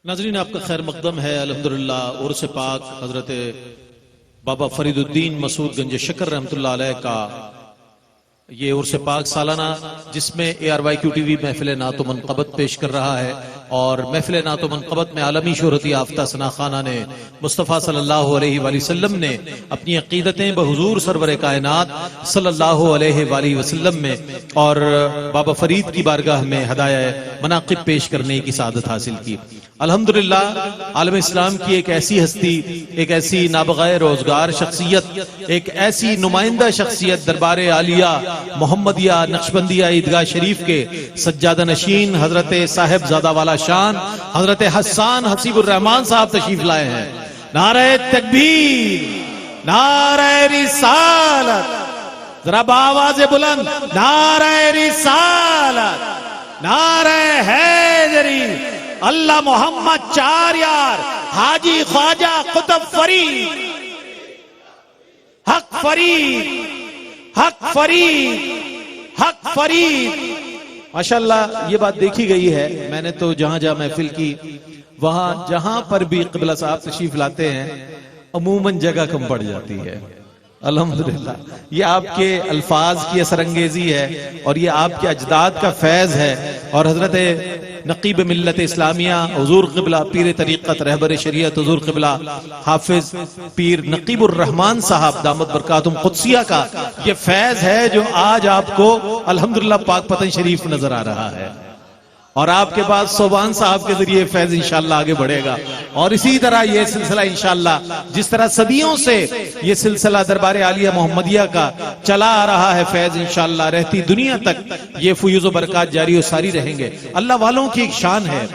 ناظرین، آپ کا خیر مقدم ہے الحمدللہ عرس پاک حضرت بابا فرید الدین مسعود گنج شکر رحمۃ اللہ علیہ کا یہ عرس پاک سالانہ، جس میں ARYQ TV محفل نعت و منقبت پیش کر رہا ہے، اور محفل نعت و منقبت میں عالمی شہرت یافتہ ثنا خانہ نے مصطفیٰ صلی اللہ علیہ وآلہ وسلم نے اپنی عقیدتیں بحضور سرور کائنات صلی اللہ علیہ وآلہ وسلم میں اور بابا فرید کی بارگاہ میں ہدایہ مناقب پیش کرنے کی سعادت حاصل کی۔ الحمدللہ عالم اسلام کی ایک ایسی ہستی، ایک ایسی نابغہ روزگار شخصیت، ایک ایسی نمائندہ شخصیت دربار عالیہ محمدیہ نقشبندیہ عیدگاہ شریف کے سجادہ نشین حضرت صاحب زادہ والا شان حضرت حسان حسیب الرحمان صاحب تشریف لائے ہیں۔ نعرہ تکبیر، نعرہ رسالت، ذرا بآواز بلند، نعرہ رسالت، نعرہ حیدری، اللہ محمد چار یار، حاجی خواجہ قطب فرید، حق فرید، حق فرید، حق فرید۔ ماشاءاللہ یہ بات دیکھی گئی ہے، میں نے تو جہاں جہاں محفل کی، وہاں جہاں پر بھی قبلہ صاحب تشریف لاتے ہیں عموماً جگہ کم پڑ جاتی ہے۔ الحمدللہ یہ آپ کے الفاظ کی اثر انگیزی ہے، اور یہ آپ کے اجداد کا فیض ہے، اور حضرت نقیب ملت اسلامیہ حضور قبلہ پیر طریقت رہبر شریعت حضور قبلہ حافظ پیر نقیب الرحمان صاحب دامت برکاتہم قدسیہ کا یہ فیض ہے جو آج آپ کو الحمدللہ پاک پتن شریف نظر آ رہا ہے، اور آپ کے بعد صوبان صاحب کے ذریعے فیض انشاءاللہ آگے بڑھے گا، اور اسی طرح یہ سلسلہ انشاءاللہ جس طرح صدیوں سے یہ سلسلہ دربار عالیہ محمدیہ کا چلا آ رہا ہے، فیض انشاءاللہ رہتی دنیا تک یہ فیوز و برکات جاری و ساری رہیں گے۔ اللہ والوں کی ایک شان ہے،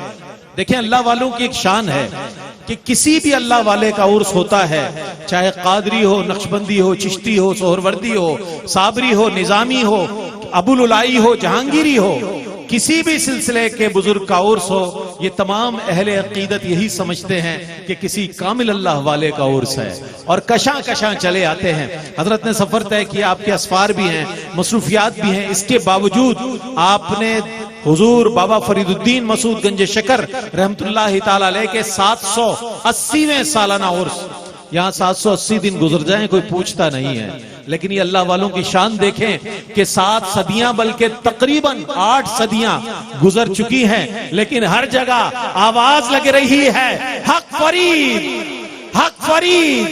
دیکھیں اللہ والوں کی ایک شان ہے کہ کسی بھی اللہ والے کا عرس ہوتا ہے، چاہے قادری ہو، نقشبندی ہو، چشتی ہو، سہروردی ہو، صابری ہو، نظامی ہو، ابوالعلائی ہو، جہانگیری ہو، کسی بھی سلسلے کے بزرگ کا عرس ہو، یہ تمام اہل عقیدت یہی سمجھتے ہیں کہ کسی کامل اللہ والے کا عرس ہے، اور کشاں کشاں چلے آتے ہیں۔ حضرت نے سفر طے کیا، آپ کے اسفار بھی ہیں، مصروفیات بھی ہیں، اس کے باوجود آپ نے حضور بابا فرید الدین مسعود گنج شکر رحمت اللہ تعالی علیہ کے 780ویں سالانہ عرس، یہاں 780 دن گزر جائیں کوئی پوچھتا نہیں ہے، لیکن یہ اللہ والوں کی شان دیکھیں کہ 7 صدیاں بلکہ تقریباً 8 صدیاں گزر چکی ہیں، لیکن ہر جگہ آواز لگ رہی ہے حق فرید، حق فرید،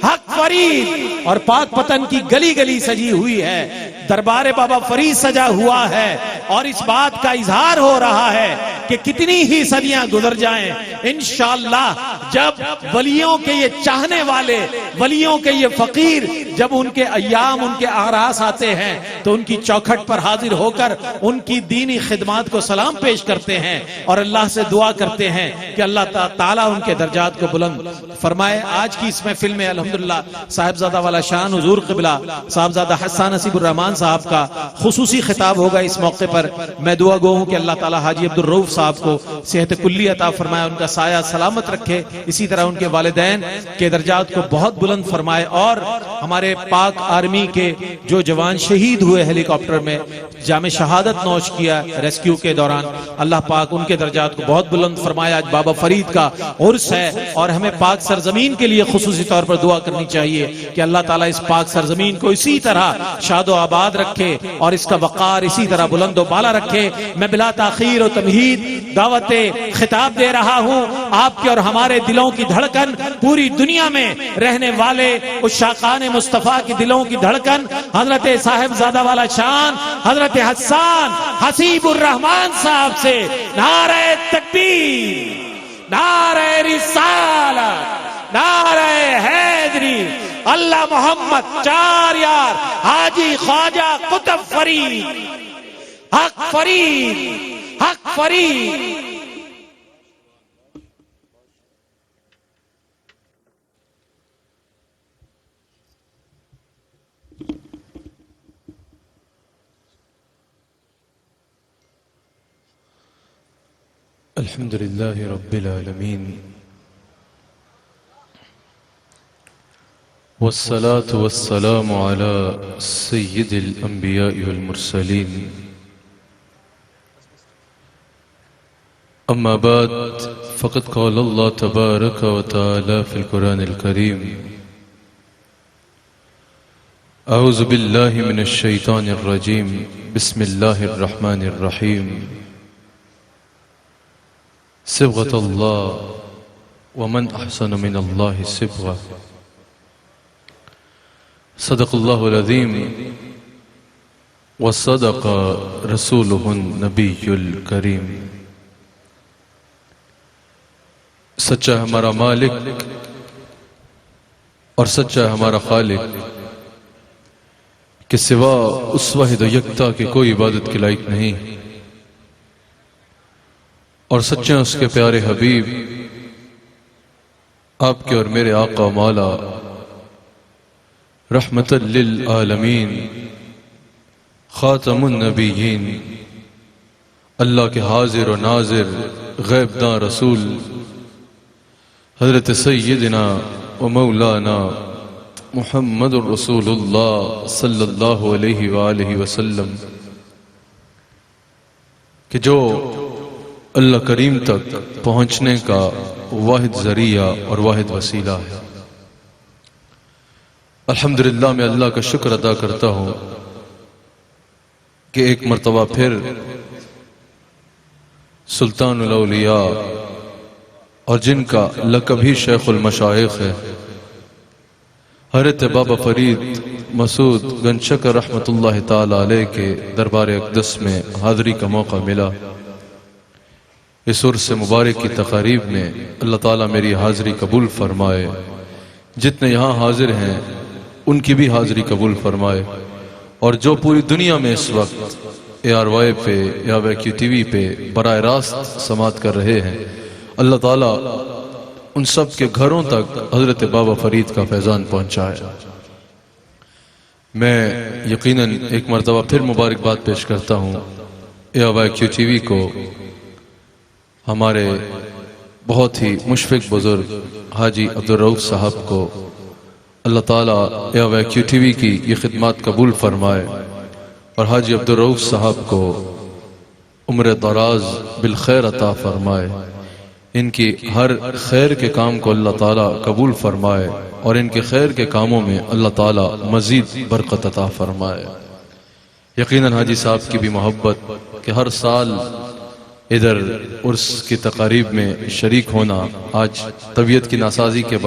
حق فرید، اور پاک پتن کی گلی گلی سجی ہوئی ہے، دربار بابا فرید سجا ہوا ہے، اور اس بات کا اظہار ہو رہا ہے کہ کتنی ہی صدیاں گزر جائیں انشاءاللہ جب ولیوں کے یہ چاہنے والے، ولیوں کے یہ فقیر، جب ان کے ایام، ان کے اعراس آتے ہیں تو ان کی چوکھٹ پر حاضر ہو کر ان کی دینی خدمات کو سلام پیش کرتے ہیں، اور اللہ سے دعا کرتے ہیں کہ اللہ تعالیٰ ان کے درجات کو بلند فرمائے۔ آج کی اس محفل میں الحمدللہ صاحبزادہ والا شان حضور قبلہ صاحبزادہ حسان حسیب الرحمان صاحب کا خصوصی خطاب ہوگا۔ اس موقع پر میں دعا گو ہوں کہ اللہ تعالیٰ حاجی عبدالرؤف صاحب کو صحت کلی عطا فرمائے، ان کا سایہ سلامت رکھے، اسی طرح ان کے والدین کے درجات کو بہت بلند فرمائے، اور ہمارے پاک آرمی کے جو جوان شہید ہوئے ہیلی کاپٹر میں جام شہادت نوش کیا ریسکیو کے دوران، اللہ پاک ان کے درجات کو بہت بلند فرمائے۔ آج بابا فرید کا عرس ہے، اور ہمیں پاک سرزمین کے لیے خصوصی طور پر دعا کرنی چاہیے کہ اللہ تعالیٰ اس پاک سرزمین کو اسی طرح شاد و آباد رکھے، اور اس کا وقار اسی طرح بلند و بالا رکھے۔ میں بلا تاخیر و تمہید دعوت خطاب دے رہا ہوں آپ کے اور ہمارے دلوں کی دھڑکن، پوری دنیا میں رہنے والے عشاقان مصطفیٰ کی دلوں کی دھڑکن حضرت صاحب زادہ والا شان حضرت حسان حسیب الرحمان صاحب سے نعرہ تکبیر، نعرہ رسالت، نعرہ حیدری، اللہ محمد چار یار، حاجی خواجہ قطب فرید، حق فرید، حق فرید۔ الحمد لله رب العالمين، والصلاة والسلام على سيد الأنبياء والمرسلين أما بعد فقد قال الله تبارك وتعالى في القرآن الكريم أعوذ بالله من الشيطان الرجيم بسم الله الرحمن الرحيم صبغة الله ومن أحسن من الله صبغة صدق الله العظيم وصدق رسوله النبي الكريم سچا ہمارا مالک اور سچا ہمارا خالق کہ سوا اس واحد و یکتا کی کوئی عبادت کے لائق نہیں، اور سچے اس کے پیارے حبیب آپ کے اور میرے آقا مولا رحمت للعالمین خاتم النبیین اللہ کے حاضر و ناظر غیب داں رسول حضرت سیدنا و مولانا محمد الرسول اللہ صلی اللہ علیہ وآلہ وسلم کہ جو اللہ کریم تک پہنچنے کا واحد ذریعہ اور واحد وسیلہ ہے۔ الحمدللہ میں اللہ کا شکر ادا کرتا ہوں کہ ایک مرتبہ پھر سلطان الاولیاء اور جن کا لقب ہی شیخ المشائخ ہے حضرت بابا فرید مسعود گنج شکر رحمت اللہ تعالی علیہ کے دربار اقدس میں حاضری کا موقع ملا۔ اس عرس مبارک کی تقاریب میں اللہ تعالیٰ میری حاضری قبول فرمائے، جتنے یہاں حاضر ہیں ان کی بھی حاضری قبول فرمائے، اور جو پوری دنیا میں اس وقت ARY پہ یا WQTV پہ براہ راست سماعت کر رہے ہیں، اللہ تعالیٰ ان سب کے گھروں تک حضرت بابا فرید کا فیضان پہنچائے۔ میں یقیناً ایک مرتبہ پھر مبارکباد پیش کرتا ہوں ARY کو، ہمارے بہت ہی مشفق بزرگ حاجی عبدالرؤف صاحب کو، اللہ تعالیٰ ARY کی یہ خدمات قبول فرمائے، اور حاجی عبدالرؤف صاحب کو عمر دراز بالخیر عطا فرمائے، ان کی ہر خیر کے کام کو اللہ تعالیٰ قبول فرمائے، اور ان کے خیر کے کاموں میں اللہ تعالیٰ مزید برکت عطا فرمائے۔ یقیناً حاجی صاحب کی بھی محبت کہ ہر سال ادھر عرس کی تقاریب میں شریک ہونا، آج طبیعت کی ناسازی کے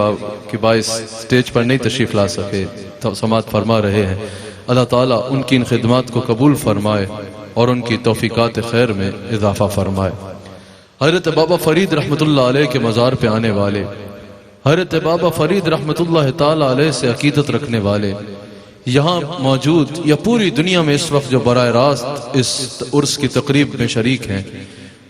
باعث سٹیج پر نہیں تشریف لا سکے، سماعت فرما رہے ہیں، اللہ تعالیٰ ان کی ان خدمات کو قبول فرمائے اور ان کی توفیقات خیر میں اضافہ فرمائے۔ حضرت بابا فرید رحمت اللہ علیہ کے مزار پہ آنے والے، حضرت بابا فرید رحمت اللہ تعالی علیہ سے عقیدت رکھنے والے یہاں موجود یا پوری دنیا میں اس وقت جو براہ راست اس عرس کی تقریب میں شریک ہیں،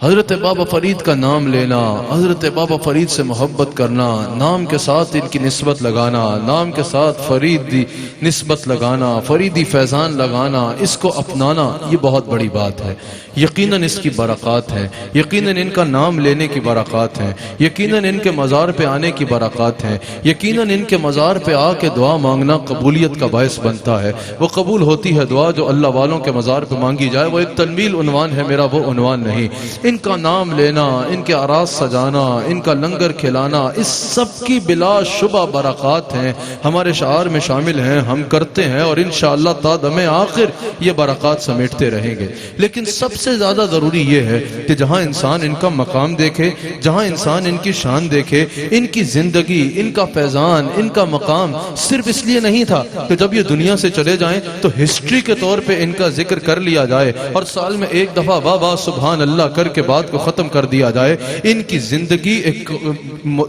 حضرت بابا فرید کا نام لینا، حضرت بابا فرید سے محبت کرنا، نام کے ساتھ ان کی نسبت لگانا، نام کے ساتھ فریدی نسبت لگانا، فریدی فیضان لگانا، اس کو اپنانا، یہ بہت بڑی بات ہے۔ یقیناً اس کی برکات ہیں، یقیناً ان کا نام لینے کی برکات ہیں، یقیناً ان کے مزار پہ آنے کی برکات ہیں، یقیناً ان کے مزار پہ آ کے دعا مانگنا قبولیت کا باعث بنتا ہے۔ وہ قبول ہوتی ہے دعا جو اللہ والوں کے مزار پہ مانگی جائے، وہ ایک تنویل عنوان ہے، میرا وہ عنوان نہیں۔ ان کا نام لینا، ان کے اعراض سجانا، ان کا لنگر کھلانا، اس سب کی بلا شبہ برکات ہیں، ہمارے شعار میں شامل ہیں، ہم کرتے ہیں، اور انشاءاللہ تا دم آخر یہ برکات سمیٹتے رہیں گے۔ لیکن سب سے زیادہ ضروری یہ ہے کہ جہاں انسان ان کا مقام دیکھے، جہاں انسان ان کی شان دیکھے، ان کی زندگی، ان کا فیضان، ان کا مقام صرف اس لیے نہیں تھا کہ جب یہ دنیا سے چلے جائیں تو ہسٹری کے طور پہ ان کا ذکر کر لیا جائے اور سال میں ایک دفعہ واہ واہ سبحان اللہ کر کے بات کو ختم کر دیا جائے۔ ان کی زندگی ایک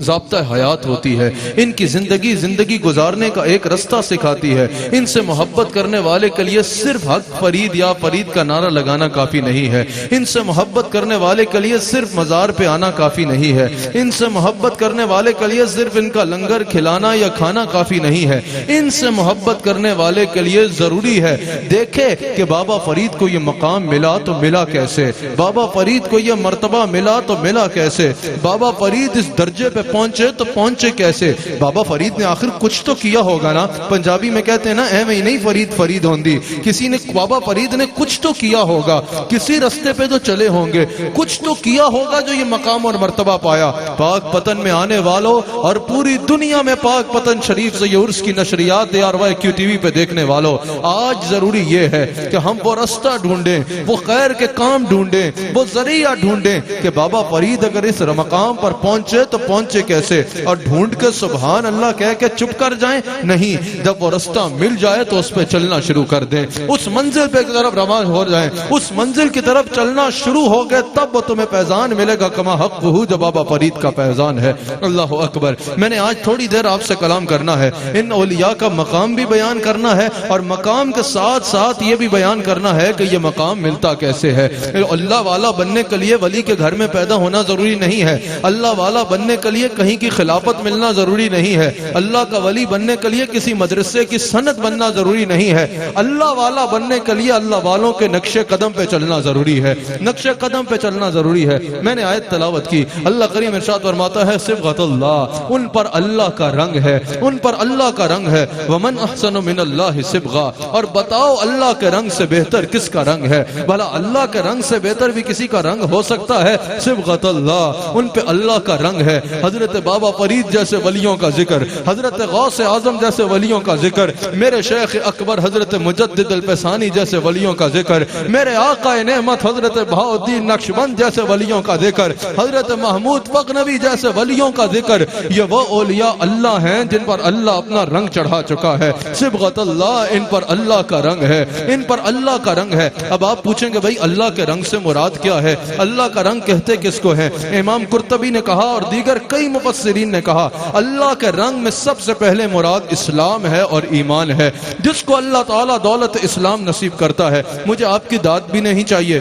ضابطہ حیات ہوتی ہے، ان کی زندگی گزارنے کا ایک رستہ سکھاتی ہے۔ ان سے محبت کرنے والے کے لیے صرف حق فرید یا فرید کا نعرہ لگانا کافی نہیں ہے، ان سے محبت کرنے والے کے لیے صرف مزار پہ آنا کافی نہیں ہے، ان سے محبت کرنے والے کے لیے صرف ان کا لنگر کھلانا یا کھانا کافی نہیں ہے، ان سے محبت کرنے والے کے لیے ضروری ہے دیکھے کہ بابا فرید کو یہ مقام ملا تو ملا کیسے، بابا فرید کو کو یہ مرتبہ ملا تو ملا کیسے؟ بابا فرید اس درجے پہ پہنچے تو پہنچے کیسے؟ بابا فرید نے آخر کچھ تو کیا ہوگا نا. پنجابی میں کہتے ہیں نا اے میں نہیں فرید فرید ہوندی. کسی نے بابا فرید نے کچھ تو کیا ہوگا, کسی رستے پہ تو چلے ہوں گے, کچھ تو کیا ہوگا جو یہ مقام اور مرتبہ پایا. پاک پتن میں آنے والوں اور پوری دنیا میں پاک پتن شریف سے یہ عرس کی نشریات ARY ٹی وی پہ دیکھنے والوں, آج ضروری یہ ہے کہ ہم وہ رستہ ڈھونڈیں, وہ خیر کے کام ڈھونڈیں, وہ ذریعہ ڈھونڈیں کہ بابا فرید اگر اس مقام پر پہنچے تو پہنچے کیسے, اور ڈھونڈ کے سبحان اللہ کہہ کے چپ کر جائیں نہیں. جب وہ رستہ مل جائے تو اس پہ چلنا شروع کر دیں, اس منزل پہ طرف روانہ ہو جائیں, اس منزل کی طرف چلنا شروع ہو گئے تب وہ تمہیں فیضان ملے گا کما حق ہو جو بابا فرید کا فیضان ہے. اللہ اکبر. میں نے آج تھوڑی دیر آپ سے کلام کرنا ہے, ان اولیاء کا مقام بھی بیان کرنا ہے اور مقام کے ساتھ ساتھ یہ بھی بیان کرنا ہے کہ یہ مقام ملتا کیسے ہے. اللہ والا بننے کے لیے ولی کے گھر میں پیدا ہونا ضروری نہیں ہے, اللہ والا بننے کے لیے کہیں کی خلافت ملنا ضروری نہیں ہے, اللہ کا ولی بننے کے لیے کسی مدرسے کی سند بننا ضروری نہیں ہے. اللہ والا بننے کے لیے اللہ والوں کے نقش قدم پہ چلنا ضروری ہے, نقش قدم پہ چلنا ضروری ہے. میں نے آیت تلاوت کی, اللہ کریم ارشاد فرماتا ہے صبغۃ اللہ, ان پر اللہ کا رنگ ہے, ان پر اللہ کا رنگ ہے. ومن احسن من اللہ صبغہ, اور بتاؤ اللہ کے رنگ سے بہتر کس کا رنگ ہے؟ بھلا اللہ کے رنگ سے بہتر بھی کسی کا رنگ ہو سکتا ہے؟ صبغۃ اللہ, ان پہ اللہ کا رنگ ہے. حضرت بابا فرید جیسے ولیوں کا ذکر, حضرت غوث اعظم جیسے ولیوں کا ذکر, میرے شیخ اکبر حضرت مجدد الفسانی جیسے ولیوں کا ذکر, میرے آقا نعمت حضرت بہاؤالدین نقشبند جیسے ولیوں کا ذکر, حضرت محمود فغنوی جیسے ولیوں کا ذکر. یہ وہ اولیاء اللہ ہیں جن پر اللہ اپنا رنگ چڑھا چکا ہے. صبغۃ اللہ, ان پر اللہ کا رنگ ہے, ان پر اللہ کا رنگ ہے. اب آپ پوچھیں گے بھائی اللہ کے رنگ سے مراد کیا ہے؟ اللہ کا رنگ کہتے کس کو ہے؟ امام قرطبی نے کہا اور دیگر کئی مفسرین نے کہا اللہ کے رنگ میں سب سے پہلے مراد اسلام ہے اور ایمان ہے. جس کو اللہ تعالیٰ دولت اسلام نصیب کرتا ہے, مجھے آپ کی داد بھی نہیں چاہیے,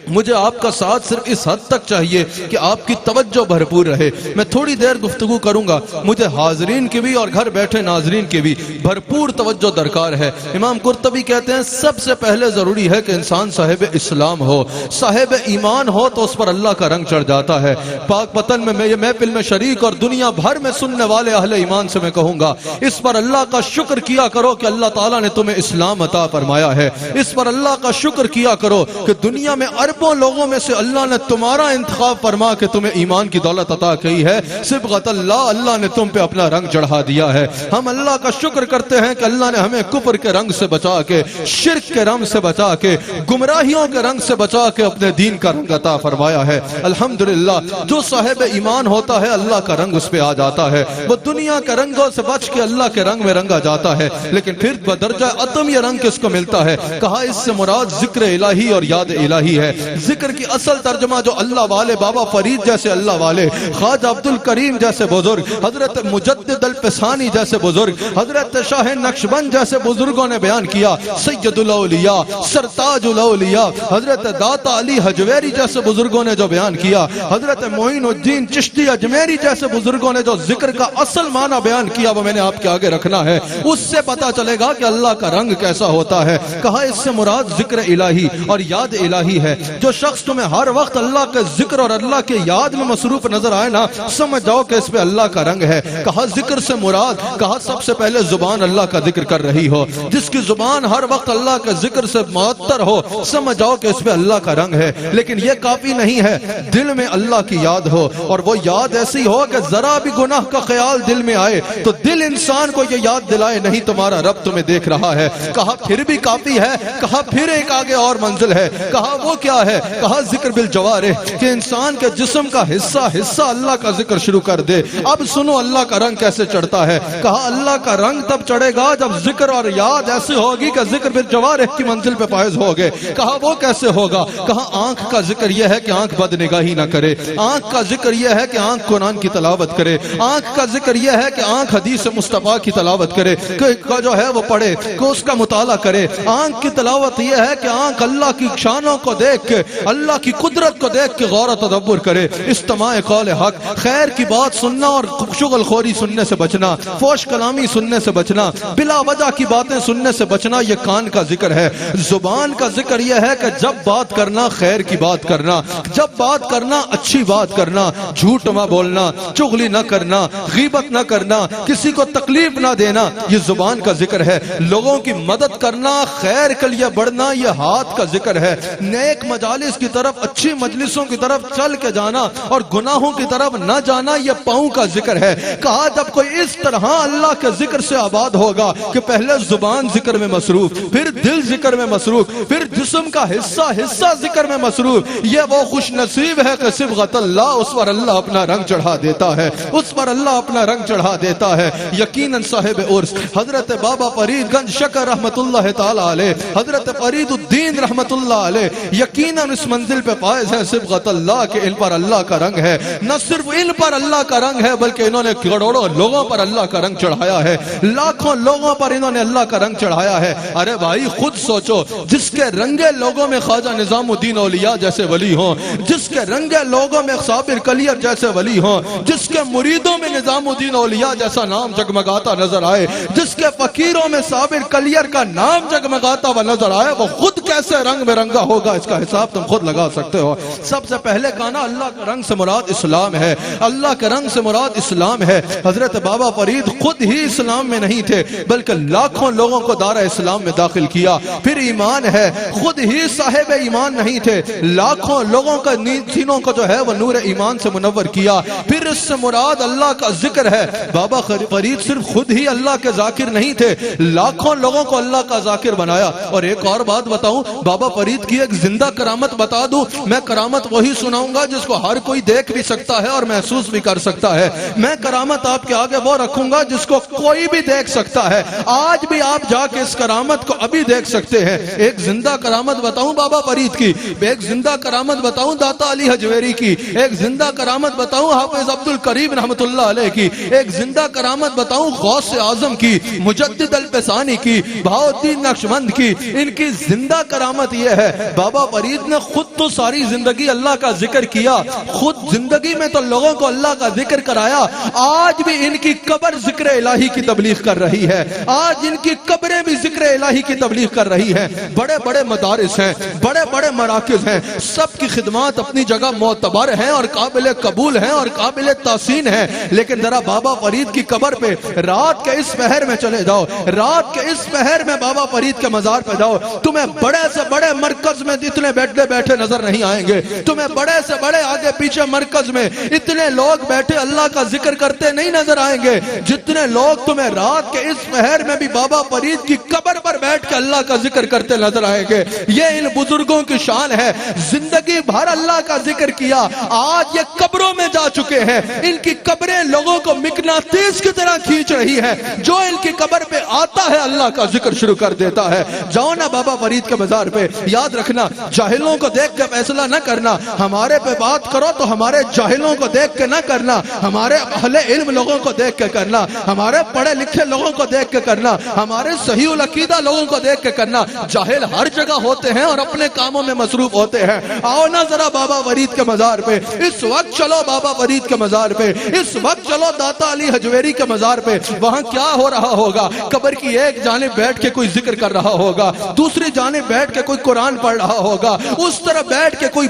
مجھے آپ کا ساتھ صرف اس حد تک چاہیے کہ آپ کی توجہ بھرپور رہے. میں تھوڑی دیر گفتگو کروں گا, مجھے حاضرین کی بھی اور گھر بیٹھے ناظرین کی بھی بھرپور توجہ درکار ہے. امام قرطبی کہتے ہیں سب سے پہلے ضروری ہے کہ انسان صاحب اسلام ہو, صاحب ایمان ہو, تو اس پر اللہ کا رنگ چڑھ جاتا ہے. پاک پتن میں یہ محفل میں شریک اور دنیا بھر میں سننے والے اہل ایمان سے میں کہوں گا, اس پر اللہ کا شکر کیا کرو کہ اللہ تعالیٰ نے تمہیں اسلام عطا فرمایا ہے. اس پر اللہ کا شکر کیا کرو کہ دنیا میں اربوں لوگوں میں سے اللہ نے تمہارا انتخاب فرما کے تمہیں ایمان کی دولت عطا کی ہے. صبغۃ اللہ, اللہ نے تم پہ اپنا رنگ چڑھا دیا ہے. ہم اللہ کا شکر کرتے ہیں کہ اللہ نے ہمیں کفر کے رنگ سے بچا کے, شرک کے رنگ سے بچا کے, گمراہیوں کے رنگ سے بچا کے اپنے دین کا رنگ عطا فرمایا ہے. الحمدللہ. جو صاحب ایمان ہوتا ہے اللہ کا رنگ اس پہ آ جاتا ہے, وہ دنیا کے رنگوں سے بچ کے اللہ کے رنگ میں رنگا جاتا ہے. لیکن پھر بدرجہ عدم یہ رنگ کس کو ملتا ہے؟ کہا اس سے مراد ذکر الہی اور یاد الہی ہے. ذکر کی اصل ترجمہ جو اللہ والے, بابا فرید جیسے اللہ والے, خواجہ عبد الکریم جیسے بزرگ, حضرت مجدد الفسانی جیسے بزرگ, حضرت شاہ نقشبند جیسے بزرگوں نے بیان کیا, سید الاولیاء, سرتاج الاولیاء, حضرت داتا علی حجویری جیسے بزرگوں نے جو بیان کیا, حضرت معین الدین چشتی اجمیری جیسے بزرگوں نے جو ذکر کا اصل معنی بیان کیا, وہ میں نے آپ کے آگے رکھنا ہے. اس سے پتا چلے گا کہ اللہ کا رنگ کیسا ہوتا ہے. کہا اس سے مراد ذکر الہی اور یاد الہی ہے. جو شخص تمہیں ہر وقت اللہ کے ذکر اور اللہ کے یاد میں مصروف نظر آئے نا, سمجھ جاؤ کہ اس پہ اللہ کا رنگ ہے. کہا ذکر سے مراد, کہا سب سے پہلے زبان اللہ کا ذکر کر رہی ہو. جس کی زبان ہر وقت اللہ کے ذکر سے معطر ہو, سمجھ جاؤ کہ اس پہ اللہ کا رنگ ہے. لیکن یہ کافی نہیں ہے, دل میں اللہ کی یاد ہو, اور وہ یاد ایسی ہو کہ ذرا بھی گناہ کا خیال دل میں آئے تو دل انسان کو یہ یاد دلائے نہیں تمہارا رب تمہیں دیکھ رہا ہے. کہا پھر بھی کافی ہے, کہا پھر ایک آگے اور منزل ہے. کہا وہ کیا ہے؟ کہا ذکر بالجوارح, کہ انسان کے جسم کا حصہ اللہ کا ذکر شروع کر دے. اب سنو اللہ کا رنگ کیسے چڑھتا ہے. کہا اللہ کا رنگ تب چڑھے گا جب ذکر اور یاد ایسی ہوگی کہ ذکر بالجوارح کی منزل پہ فائز ہوگے. کہا وہ کیسے ہوگا؟ کہا آنکھ کا ذکر یہ ہے کہ آنکھ بد نگاہی نہ کرے, آنکھ کا ذکر یہ ہے کہ آنکھ قرآن کی تلاوت کرے, آنکھ کا ذکر یہ ہے کہ آنکھ حدیث مصطفیٰ کی تلاوت کرے, کہ جو ہے وہ پڑھے, کہ اس کا مطالعہ کرے. آنکھ کی تلاوت یہ ہے کہ آنکھ اللہ کی شانوں کو دیکھ کے اللہ کی قدرت کو دیکھ کے غور و تدبر کرے. استماع قول حق, خیر کی بات سننا اور شغل خوری سننے سے بچنا, فوش کلامی سننے سے بچنا, بلا وجہ کی باتیں سننے سے بچنا, یہ کان کا ذکر ہے. زبان کا ذکر یہ ہے کہ جب بات کرنا خیر کی بات کرنا, جب بات کرنا اچھی بات کرنا, جھوٹ نہ بولنا, چغلی نہ کرنا, غیبت نہ کرنا, کسی کو تکلیف نہ دینا, یہ زبان کا ذکر ہے. لوگوں کی مدد کرنا, خیر کے لیے بڑھنا, یہ ہاتھ کا ذکر ہے. نیک مجالس کی طرف, اچھی مجلسوں کی طرف چل کے جانا اور گناہوں کی طرف نہ جانا, یہ پاؤں کا ذکر ہے. کہا جب کوئی اس طرح اللہ کے ذکر سے آباد ہوگا کہ پہلے زبان ذکر میں مصروف, پھر دل ذکر میں مصروف, پھر جسم کا حصہ ذکر میں مصروف, یہ وہ خوش نصیب ہے کہ صبغت اللہ, اس پر اللہ اپنا رنگ چڑھا دیتا ہے, اس پر اللہ اپنا رنگ چڑھا دیتا ہے. یقیناً صاحب عرس حضرت بابا فرید گنج شکر رحمت اللہ تعالی علیہ, حضرت فرید الدین رحمت اللہ علیہ, یقیناً اس منزل پہ فائز ہیں صبغت اللہ کہ ان پر اللہ کا رنگ ہے. نہ صرف ان پر اللہ کا رنگ ہے بلکہ انہوں نے کروڑوں لوگوں پر اللہ کا رنگ چڑھایا ہے, لاکھوں لوگوں پر انہوں نے اللہ کا رنگ چڑھایا ہے. ارے بھائی خود سوچو, جس کے رنگے لوگوں میں خواجہ نظام الدین اولیاء جیسے ولی ہوں, جس کے رنگے لوگوں میں صابر کلیر جیسے ولی ہوں, جس کے مریدوں میں نظام الدین اولیاء جیسا نام جگمگاتا نظر آئے, جس کے فقیروں میں صابر کلیر کا نام جگمگاتا ہوا نظر آئے, وہ خود کیسے رنگ میں رنگا ہوگا, اس کا حساب تم خود لگا سکتے ہو. سب سے پہلے کہنا اللہ کے رنگ سے مراد اسلام ہے, اللہ کے رنگ سے مراد اسلام ہے. حضرت بابا فرید خود ہی اسلام میں نہیں تھے بلکہ لاکھوں لوگوں کو دارہ اسلام میں داخل کیا. پھر ایمان ہے, خود ہی صاحب ایمان نہیں تھے, لاکھوں لوگوں کا سینوں کو جو ہے وہ نور ایمان سے منور کیا. پھر اس سے مراد اللہ کا ذکر ہے. بابا فرید صرف خود ہی اللہ کے ذاکر نہیں تھے, لاکھوں لوگوں کو اللہ کا ذاکر بنایا. اور ایک اور بات بتاؤں, بابا فرید کی ایک زندہ کرامت بتا دوں. میں کرامت وہی سناؤں گا جس کو ہر کوئی دیکھ بھی سکتا ہے اور محسوس بھی کر سکتا ہے. میں کرامت آپ کے آگے وہ رکھوں گا جس کو کوئی بھی دیکھ سکتا ہے. آج بھی آپ جا کے اس کرامت کو ابھی دیکھ سکتے ہیں. ایک زندہ کرامت بتاؤں بابا فرید کی, ایک زندہ کرامت بتاؤں داتا علی حجویری کی, ایک زندہ کرامت بتاؤں حافظ عبد الکریم رحمت اللہ علیہ کی, ایک زندہ کرامت بتاؤں غوث اعظم کی, مجدد الفسانی کی, بہاؤالدین نقشبند کی. ان کی زندہ کرامت یہ ہے, بابا فرید نے خود تو ساری زندگی اللہ کا ذکر کیا, خود زندگی میں تو لوگوں کو اللہ کا ذکر کرایا. آج بھی ان کی قبر ذکر الہی کی تبلیغ کر رہی ہے, آج ان کی قبریں بھی ذکر الہی کی تبلیغ کر رہی ہیں. بڑے بڑے مدارس ہیں, بڑے بڑے مراکز ہیں, سب کی خدمات اپنی جگہ معتبر ہیں اور قابل قبول ہیں اور قابل تحسین ہیں. لیکن ذرا بابا فرید کی قبر پہ رات کے اس پہر میں چلے جاؤ, رات کے اس پہر میں بابا فرید کے مزار پہ جاؤ, تمہیں بڑے سے بڑے مرکز میں اتنے بیٹھے نظر نہیں آئیں گے. تمہیں بڑے سے بڑے آگے پیچھے مرکز میں اتنے لوگ بیٹھے اللہ کا ذکر کرتے نہیں نظر آئیں گے جتنے لوگ تمہیں رات کے اس پہر میں بھی بابا فرید کی قبر پر بیٹھ کے اللہ کا ذکر کرتے نظر آئیں گے. یہ ان بزرگوں کی شان ہے, زندگی بھر اللہ کا ذکر کیا, آج یہ قبروں میں جا چکے ہیں. ان کی قبریں لوگوں کو مقناطیس کی طرح کھینچ رہی ہے, جو ان کی قبر پہ آتا ہے اللہ کا ذکر شروع کر دیتا ہے. جاؤ نا بابا فرید کے مزار پہ, یاد رکھنا جاہلوں کو دیکھ کے فیصلہ نہ کرنا, ہمارے پہ بات کرو تو ہمارے جاہلوں کو دیکھ کے نہ کرنا, ہمارے اہل علم لوگوں کو دیکھ کے کرنا, ہمارے پڑھے لکھے لوگوں کو دیکھ کے کرنا, ہمارے صحیح العقیدہ لوگوں کو دیکھ کے کرنا. جاہل ہر جگہ ہوتے ہیں اور اپنے کاموں میں مصروف ہوتے ہیں. آؤ نا ذرا بابا فرید کے مزار پہ, اس وقت چلو بابا فرید کے مزار پہ, اس وقت چلو داتا علی حجویری کے مزار پہ. وہاں کیا ہو رہا ہوگا, قبر کی ایک جانب بیٹھ کے کوئی ذکر کر رہا ہوگا, دوسری جانب بیٹھ کے کوئی قرآن پڑھ رہا ہوگا, اس طرف بیٹھ کے کوئی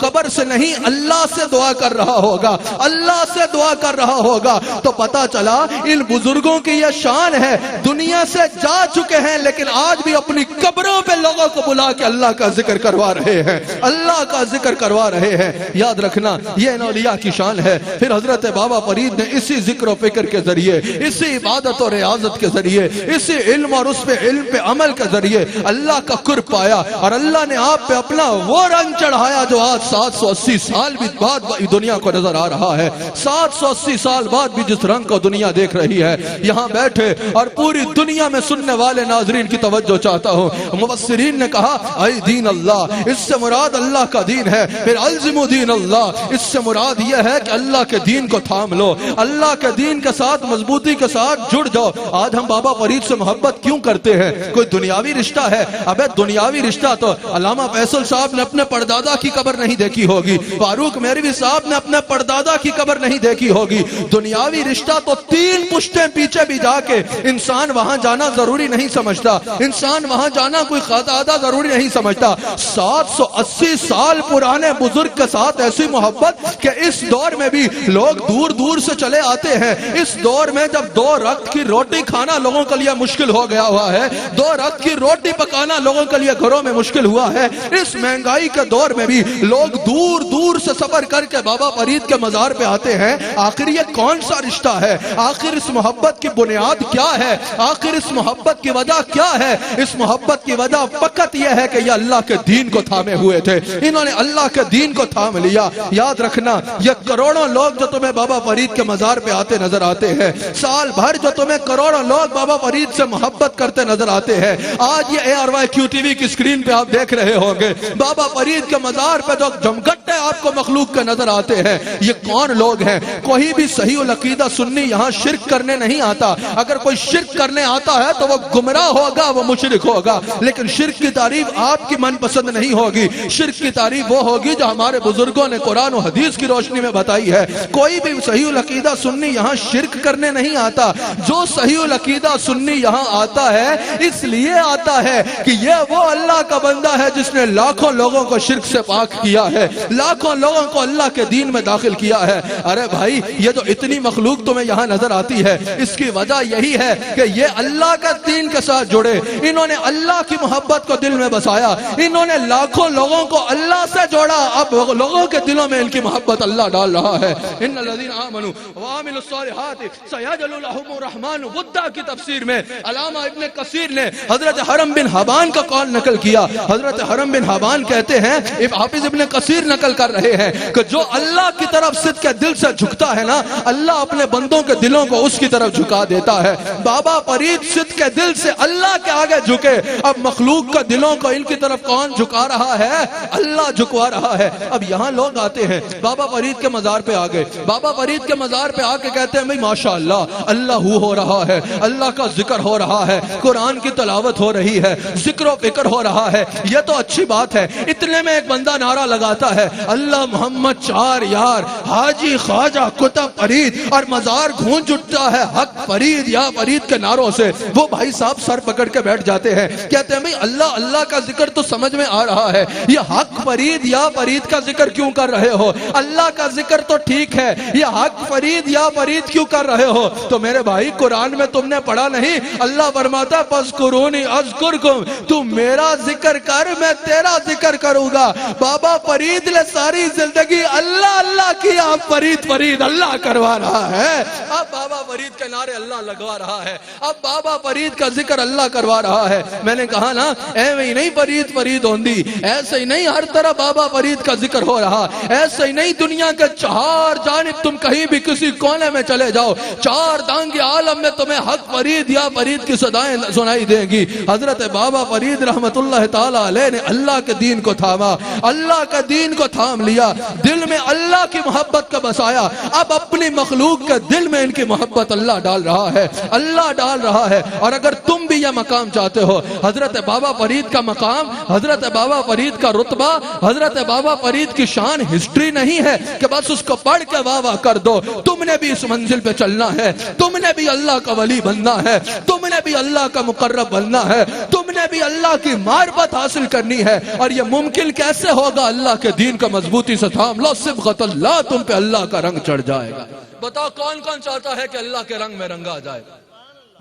قبر سے نہیں اللہ سے دعا کر رہا ہوگا, اللہ سے دعا کر رہا ہوگا. تو پتا چلا ان بزرگوں کی یہ شان ہے, دنیا سے جا چکے ہیں لیکن آج بھی اپنی قبروں پہ لوگوں کو بلا کے اللہ کا ذکر کروا رہے ہیں, اللہ کا ذکر کروا رہے ہیں. یاد رکھنا یہ ان اولیاء کی شان ہے. پھر حضرت بابا فرید نے اسی ذکر و فکر کے ذریعے, اسی عبادت و ریاضت کے ذریعے, اسی علم اور اس پہ علم پہ عمل کے ذریعے اللہ کا قرب پایا, اور اللہ نے آپ پہ اپنا وہ رنگ چڑھایا جو آج 780 سال بھی بعد دنیا کو نظر آ رہا ہے. 780 سال بعد بھی جس رنگ کو دنیا دیکھ رہی ہے, یہاں بیٹھے اور پوری دنیا میں سننے والے ناظرین کی توجہ چاہتا ہوں. مفسرین نے کہا اے دین اللہ, اس سے مراد اللہ کا دین ہے. پھر الزم دین اللہ, اس سے مراد یہ ہے کہ اللہ کے دین کو تھام لو, اللہ کے دین کے ساتھ مضبوطی کے ساتھ جڑ جاؤ. آج ہم بابا فرید سے محبت کیوں کرتے ہیں؟ کوئی دنیاوی رشتہ ہے؟ ابے دنیاوی رشتہ تو علامہ فیصل فیصل صاحب نے اپنے پردادا کی قبر نہیں دیکھی ہوگی, فاروق میروی صاحب نے اپنے پردادا کی قبر نہیں دیکھی ہوگی. دنیاوی رشتہ تو 3 پشتیں پیچھے بھی جا کے انسان وہاں جانا ضروری نہیں سمجھتا, انسان وہاں جانا کوئی خطا ضروری نہیں سمجھتا. 780 سال پرانے بزرگ کے ساتھ ایسی محبت کہ اس دور میں بھی لوگ دور دور سے چلے آتے ہیں. اس دور میں جب 2 وقت کی روٹی کھانا لوگوں کے لیے مشکل ہو گیا ہوا ہے, 2 وقت کی روٹی پکانا لوگوں کے لیے گھروں میں مشکل ہوا ہے, اس مہنگائی کے دور میں بھی لوگ دور دور سے سفر کر کے بابا فرید کے مزار پہ آتے ہیں. آخر یہ کون سا رشتہ ہے؟ آخر اس محبت کی بنیاد کیا ہے؟ آخر اس محبت کی وجہ کیا ہے؟ اس محبت کی وجہ فقط یہ ہے کہ یہ اللہ کے دین کو تھامے ہوئے تھے, انہوں نے اللہ کے دین کو تھام لیا. یاد رکھنا, یہ کروڑوں لوگ جو تمہیں بابا فرید کے مزار پہ آتے نظر آتے ہیں, سال بھر جو تمہیں کروڑوں لوگ بابا فرید سے محبت کرتے نظر آتے ہیں, آج یہ ARYQ TV کی سکرین پہ آپ دیکھ رہے ہوں گے, بابا فرید کے مزار پہ جو جمگٹے آپ کو مخلوق کے نظر آتے ہیں, یہ کون لوگ ہیں؟ کوئی بھی صحیح العقیدہ سنی یہاں شرک کرنے نہیں آتا. اگر کوئی شرک کرنے آتا ہے تو وہ گمراہ ہوگا, وہ مشرک ہوگا. لیکن شرک کی تعریف آپ کی من پسند نہیں ہوگی. شرک کی تعریف وہ ہوگی جو ہمارے بزرگوں نے قرآن و حدیث کی روشنی میں بتائی ہے. کوئی بھی صحیح العقیدہ سنی یہاں شرک کرنے نہیں آتا. جو صحیح العقیدہ سنی یہاں آتا ہے اس لیے آتا ہے کہ یہ وہ اللہ کا بندہ ہے جس نے لاکھوں لوگوں کو شرک سے پاک کیا ہے, لاکھوں لوگوں کو اللہ کے دین میں داخل کیا ہے. ارے بھائی, یہ جو اتنی مخلوق تمہیں یہاں نظر آتی ہے, اس کی وجہ یہی ہے کہ یہ اللہ کا دین کے ساتھ جڑے, انہوں نے اللہ کی محبت کو دل میں بسایا, انہوں نے لاکھوں لوگوں کو اللہ سے جوڑا. اب لوگوں کے دلوں میں ان کی محبت اللہ ڈال رہا ہے. ان الذین آمنوا وعملوا الصالحات سیجعل لهم الرحمن ودا کی تفسیر میں علامہ ابن کثیر نے حضرت حرم بن حبان کا قول نقل کیا. حضرت حرم بن حبان کہتے ہیں, حافظ ابن کثیر نقل کر رہے ہیں کہ جو اللہ کی طرف صدق کے دل سے جھکتا ہے نا, اللہ اپنے بندوں کے دلوں کو اس کی طرف جھکا دیتا ہے. بابا فرید صدق کے دل سے اللہ کے آگے جھکے, اب مخلوق کا دلوں کو ان کی طرف کون جھکا رہا ہے؟ اللہ جھکوا رہا ہے. اب یہاں لوگ آتے ہیں, بابا فرید کے مزار پہ آ گئے, بابا فرید کے مزار پہ آ کے کہتے ہیں بھئی ماشاءاللہ اللہ ہو رہا ہے, اللہ کا ذکر ہو رہا ہے, قرآن کی تلاوت ہو رہی ہے, ذکر و فکر ہو رہا ہے, یہ تو اچھی بات ہے. اتنے میں ایک بندہ نعرہ لگاتا ہے, اللہ محمد 4 یار, حاجی خواجہ کتب فرید, اور مزار گھونج اٹھتا ہے حق فرید یا فرید کے نعروں سے. وہ بھائی صاحب سر پکڑ کے بیٹھ جاتے ہیں, کہتے ہیں بھئی اللہ اللہ کا ذکر تو سمجھ میں آ رہا ہے, یہ حق فرید یا فرید کا ذکر کیوں کر رہے ہو؟ اللہ کا ذکر تو ٹھیک ہے, یہ حق فرید یا فرید کیوں کر رہے ہو؟ تو میرے بھائی قرآن میں تم نے پڑھا نہیں, اللہ فرماتا فاذکرونی اذکرکم, تم میرا ذکر کر میں تیرا ذکر کروں گا. بابا فرید نے ساری زندگی اللہ اللہ کیا, اب فرید فرید اللہ کروا رہا ہے, اب بابا فرید کے نعرے اللہ لگوا رہا ہے, اب بابا فرید کا ذکر اللہ کروا رہا ہے. میں نے کہا نا, ایویں نہیں فرید فرید ہوندی, ایسے ہی نہیں ہر طرح بابا فرید کا ذکر ہو رہا, ایسے ہی نہیں دنیا کے 4 جانب تم کہیں بھی کسی کونے میں چلے جاؤ, 4 دانگی عالم میں تمہیں حق فرید یا فرید کی صدائیں سنائی دیں گی. حضرت بابا فرید رحمت اللہ تعالی علیہ نے اللہ کے دین کو تھاما, اللہ کے دین کو تھام لیا, دل میں اللہ کی محبت کا بسایا. اب اپنی مخلوق کے دل میں ان کی محبت اللہ ڈال رہا ہے, اللہ ڈال رہا ہے. اور اگر تم بھی یہ مقام چاہتے ہو, حضرت بابا فرید کا مقام, حضرت بابا فرید کا رتبہ, حضرت بابا فرید کی شان ہسٹری نہیں ہے کہ بس اس کو پڑھ کے واہ واہ کر دو. تم نے بھی اس منزل پہ چلنا ہے, تم نے بھی اللہ کا ولی بننا ہے, تم نے بھی اللہ کا مقرب بننا ہے, تم نے بھی اللہ کی معرفت حاصل کرنی ہے. اور یہ ممکن کیسے ہوگا؟ اللہ کے دین کا مضبوطی سے تھام لو, صبغۃ اللہ, تم پہ اللہ کا رنگ چڑھ جائے گا. بتاؤ کون کون چاہتا ہے کہ اللہ کے رنگ میں رنگا جائے؟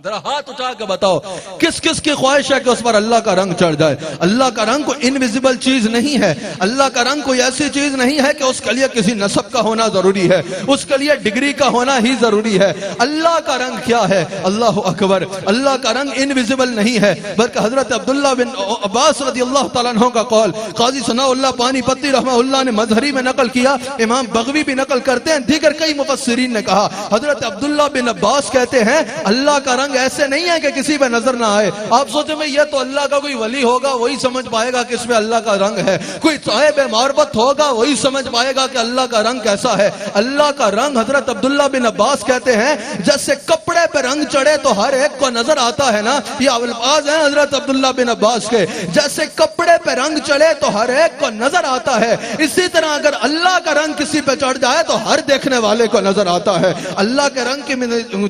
ذرا ہاتھ اٹھا کے بتاؤ کس کس کی خواہش ہے کہ اس پر اللہ کا رنگ چڑھ جائے؟ اللہ کا رنگ کوئی انویزیبل چیز نہیں ہے, اللہ کا رنگ کوئی ایسی چیز نہیں ہے کہ اس کے لیے کسی نسب کا ہونا ضروری ہے, اس کے لیے ڈگری کا ہونا ہی ضروری ہے. اللہ کا رنگ کیا ہے؟ اللہ اکبر, اللہ کا رنگ انویزیبل نہیں ہے, بلکہ حضرت عبداللہ بن عباس رضی اللہ تعالیٰ عنہ کا قول قاضی ثناء اللہ پانی پتی رحمہ اللہ نے مظہری میں نقل کیا, امام بغوی بھی نقل کرتے ہیں, دیگر کئی مفسرین نے کہا. حضرت عبداللہ بن عباس کہتے ہیں اللہ کا رنگ ایسے نہیں ہے کہ کسی پہ نظر نہ آئے. آپ سوچیں میں یہ تو اللہ کا کوئی ولی ہوگا وہی سمجھ پائے گا کہ اس میں اللہ کا رنگ ہے, کوئی صاحب معرفت ہوگا وہی سمجھ پائے گا کہ اللہ کا رنگ کیسا ہے. اللہ کا رنگ حضرت عبداللہ بن عباس کہتے ہیں جیسے کپڑے پہ رنگ چڑھے تو ہر ایک کو نظر آتا ہے نا, یہ الفاظ ہیں حضرت عبداللہ بن عباس کے, جیسے کپڑے پہ رنگ چڑھے تو ہر ایک کو نظر آتا ہے, اسی طرح اگر اللہ کا رنگ کسی پہ چڑھ جائے تو ہر دیکھنے والے کو نظر آتا ہے. اللہ کے رنگ کی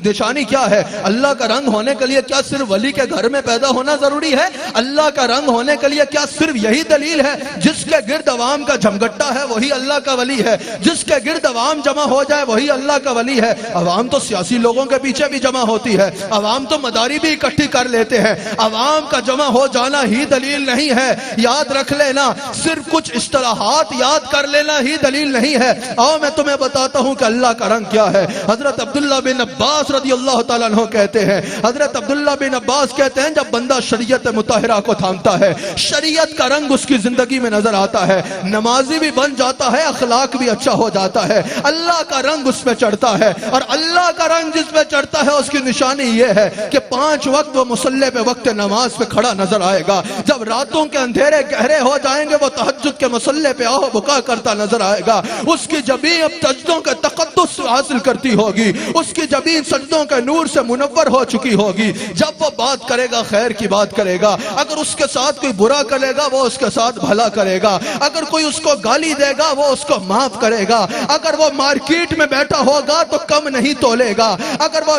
نشانی کیا ہے؟ اللہ کا رنگ ہونے کے لیے کیا صرف ولی کے گھر میں پیدا ہونا ضروری ہے؟ اللہ کا رنگ ہونے کے لیے کیا صرف یہی دلیل ہے جس کے گرد عوام کا جھمگٹا ہے وہی اللہ کا ولی ہے, جس کے گرد عوام جمع ہو جائے وہی اللہ کا ولی ہے؟ عوام تو سیاسی لوگوں کے پیچھے بھی جمع ہوتی ہے, عوام تو مداری بھی اکٹھی کر لیتے ہیں, عوام کا جمع ہو جانا ہی دلیل نہیں ہے. یاد رکھ لینا, صرف کچھ اصطلاحات یاد کر لینا ہی دلیل نہیں ہے. آؤ میں تمہیں بتاتا ہوں کہ اللہ کا رنگ کیا ہے. حضرت عبداللہ بن عباس رضی اللہ تعالیٰ عنہ کہتے ہیں, حضرت عبداللہ بن عباس کہتے ہیں جب بندہ شریعت مطہرہ کو تھامتا ہے, شریعت کا رنگ اس کی زندگی میں نظر آتا ہے, نمازی بھی بن جاتا ہے, اخلاق بھی اچھا ہو جاتا ہے, اللہ کا رنگ اس پہ چڑھتا ہے. اور اللہ کا رنگ جس پہ چڑھتا ہے اس کی نشانی یہ ہے کہ 5 وقت وہ مصلی پہ وقت نماز پہ کھڑا نظر آئے گا. جب راتوں کے اندھیرے گہرے ہو جائیں گے وہ تہجد کے مصلی پہ آہو بکا کرتا نظر آئے گا. اس کی جبین اب سجدوں کے تقدس حاصل کرتی ہوگی, اس کی جبین سجدوں کے نور سے منور ہو چکی ہوگی. جب وہ بات کرے گا خیر کی بات کرے گا, اگر اس کے ساتھ کوئی برا کرے گا وہ اس کے ساتھ بھلا کرے گا, اگر کوئی اس کو گالی دے گا وہ اس کو معاف کرے گا, اگر وہ مارکیٹ میں بیٹھا ہوگا تو کم نہیں تولے گا, اگر وہ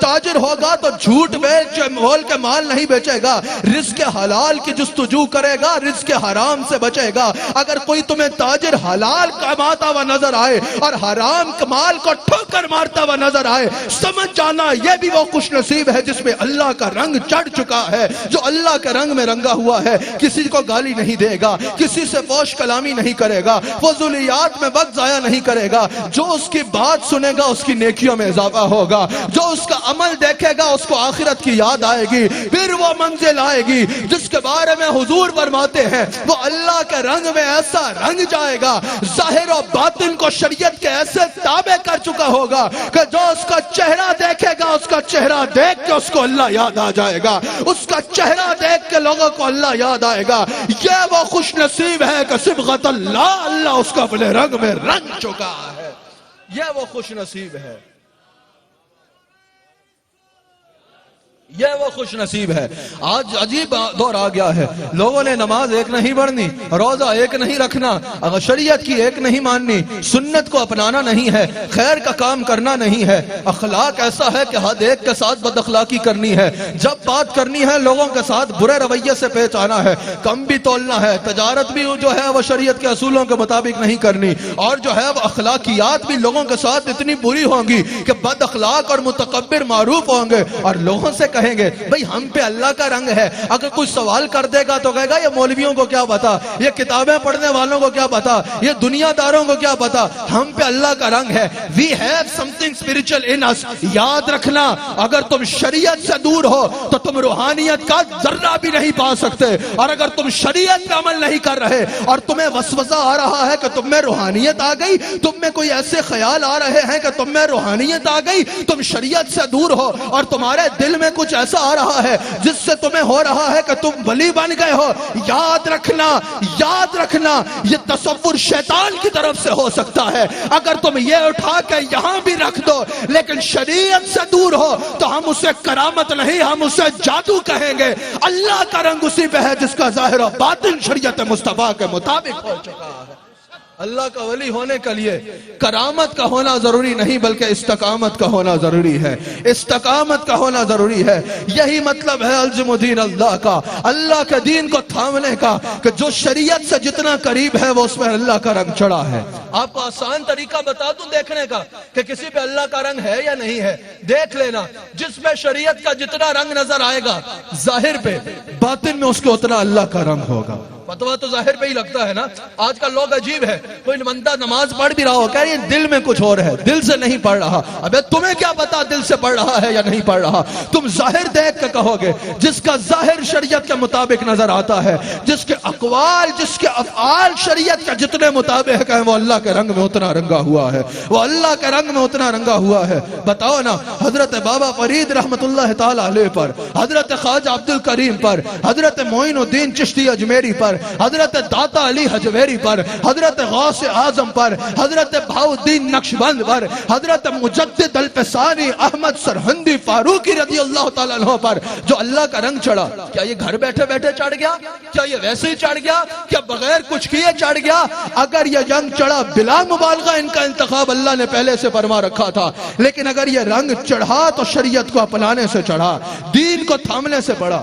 تاجر ہوگا تو جھوٹ بیچ مول کے مال نہیں بیچے گا, رزق حلال کی جستجو کرے گا, رزق حرام سے بچے گا. اگر کوئی تمہیں تاجر حلال کماتا ہوا نظر آئے اور حرام مال کو ٹھوکر مارتا ہوا نظر آئے, سمجھ جانا یہ بھی وہ خوش نصیب ہے جس میں اللہ کا رنگ چڑھ چکا ہے, جو اللہ کے رنگ میں رنگا ہوا ہے. کسی کو گالی نہیں دے گا, کسی سے فوش کلامی نہیں کرے گا, فضولیات میں وقت ضائع نہیں کرے گا. جو اس کی بات سنے گا اس کی نیکیوں میں اضافہ ہوگا, جو اس کا عمل دیکھے گا اس کو آخرت کی یاد آئے گی, پھر وہ منزل آئے گی جس کے بارے میں حضور فرماتے ہیں وہ اللہ کے رنگ میں ایسا رنگ جائے گا, ظاہر و باطن کو شریعت کے ایسے تابع کر چکا ہوگا کہ جو اس کا چہرہ دیکھے گا اس کا چہرہ دیکھ کے اس کو اللہ یاد آ جائے گا, اس کا چہرہ دیکھ کے لوگوں کو اللہ یاد آئے گا. یہ وہ خوش نصیب ہے کہ صبغت اللہ, اللہ اس کا اپنے رنگ میں رنگ چکا ہے. یہ وہ خوش نصیب ہے, یہ وہ خوش نصیب ہے. آج عجیب دور آ گیا ہے, لوگوں نے نماز ایک نہیں پڑھنی, روزہ ایک نہیں رکھنا, اگر شریعت کی ایک نہیں ماننی, سنت کو اپنانا نہیں ہے, خیر کا کام کرنا نہیں ہے, اخلاق ایسا ہے کہ حد ایک کے ساتھ بد اخلاقی کرنی ہے, جب بات کرنی ہے لوگوں کے ساتھ برے رویے سے پیش آنا ہے, کم بھی تولنا ہے, تجارت بھی جو ہے وہ شریعت کے اصولوں کے مطابق نہیں کرنی, اور جو ہے وہ اخلاقیات بھی لوگوں کے ساتھ اتنی بری ہوں گی کہ بد اخلاق اور متکبر معروف ہوں گے, اور لوگوں سے کہیں گے بھئی ہم پہ اللہ کا رنگ ہے. اگر کوئی سوال کر دے گا تو کہے گا یہ مولویوں کو کیا پتا, یہ کتابیں پڑھنے والوں کو کیا پتا, یہ دنیا داروں کو کیا پتا, ہم پہ اللہ کا رنگ ہے. We have something spiritual in us. یاد رکھنا اگر تم شریعت سے دور ہو تو تم روحانیت کا ذرہ بھی نہیں پا سکتے, اور اگر تم شریعت کا عمل نہیں کر رہے اور تمہیں وسوسہ آ رہا ہے کہ تم میں روحانیت آ گئی, تم میں کوئی ایسے خیال آ رہے ہیں کہ تم میں روحانیت آ گئی, تم شریعت سے دور ہو اور تمہارے دل میں کچھ ایسا آ رہا ہے جس سے تمہیں ہو رہا ہے کہ تم ولی بن گئے ہو, یاد رکھنا یہ تصور شیطان کی طرف سے ہو سکتا ہے. اگر تم یہ اٹھا کے یہاں بھی رکھ دو لیکن شریعت سے دور ہو تو ہم اسے کرامت نہیں, ہم اسے جادو کہیں گے. اللہ کا رنگ اسی پہ ہے جس کا ظاہر و باطن شریعت مصطفیٰ کے مطابق ہو چکا ہے. اللہ کا ولی ہونے کے لیے کرامت کا ہونا ضروری نہیں بلکہ استقامت کا ہونا ضروری ہے, استقامت کا ہونا ضروری ہے. یہی مطلب ہے الزم دین اللہ کا, اللہ کے دین کو تھامنے کا, کہ جو شریعت سے جتنا قریب ہے وہ اس میں اللہ کا رنگ چڑھا ہے. آپ کو آسان طریقہ بتا دوں دیکھنے کا کہ کسی پہ اللہ کا رنگ ہے یا نہیں ہے. دیکھ لینا, جس پہ شریعت کا جتنا رنگ نظر آئے گا ظاہر پہ, باطن میں اس کو اتنا اللہ کا رنگ ہوگا. فتویٰ تو ظاہر پہ ہی لگتا ہے نا. آج کل لوگ عجیب ہے, کوئی بندہ نماز پڑھ بھی رہا ہو کہہ رہے ہیں دل میں کچھ اور ہے, دل سے نہیں پڑھ رہا. ابے تمہیں کیا پتا دل سے پڑھ رہا ہے یا نہیں پڑھ رہا. تم ظاہر دیکھ کے کہو گے. جس کا ظاہر شریعت کے مطابق نظر آتا ہے, جس کے اقوال, جس کے افعال شریعت کے جتنے مطابق ہیں, وہ اللہ کے رنگ میں اتنا رنگا ہوا ہے, وہ اللہ کے رنگ میں اتنا رنگا ہوا ہے. بتاؤ نا, حضرت بابا فرید رحمت اللہ تعالی علیہ پر, حضرت خواجہ عبد الکریم پر, حضرت معین الدین چشتی اجمیری پر, حضرت داتا علی حجویری پر, حضرت غوث اعظم پر, حضرت بہاؤالدین نقشبند پر, حضرت مجدد الفسانی احمد سرہندی فاروقی رضی اللہ تعالیٰ عنہ پر جو اللہ کا رنگ چڑھا, کیا یہ گھر بیٹھے بیٹھے چڑھ گیا؟ کیا یہ ویسے ہی چڑھ گیا؟ کیا بغیر کچھ کیے چڑھ گیا؟ اگر یہ رنگ چڑھا, بلا مبالغہ ان کا انتخاب اللہ نے پہلے سے فرما رکھا تھا, لیکن اگر یہ رنگ چڑھا تو شریعت کو اپنانے سے چڑھا, دین کو تھامنے سے پڑا.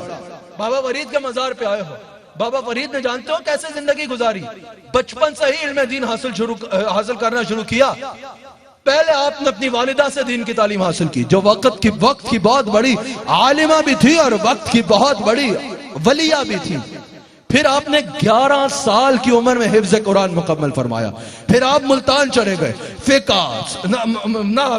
بابا فرید کے مزار پہ آئے ہو, بابا فرید نے جانتے ہو کیسے زندگی گزاری؟ بچپن سے ہی علم دین حاصل کرنا شروع کیا. پہلے آپ نے اپنی والدہ سے دین کی تعلیم حاصل کی, جو وقت کی بہت بڑی عالمہ بھی تھی اور وقت کی بہت بڑی ولیہ بھی تھی. پھر آپ نے 11 سال کی عمر میں حفظ قرآن مکمل فرمایا. پھر آپ ملتان چلے گئے, فقہ,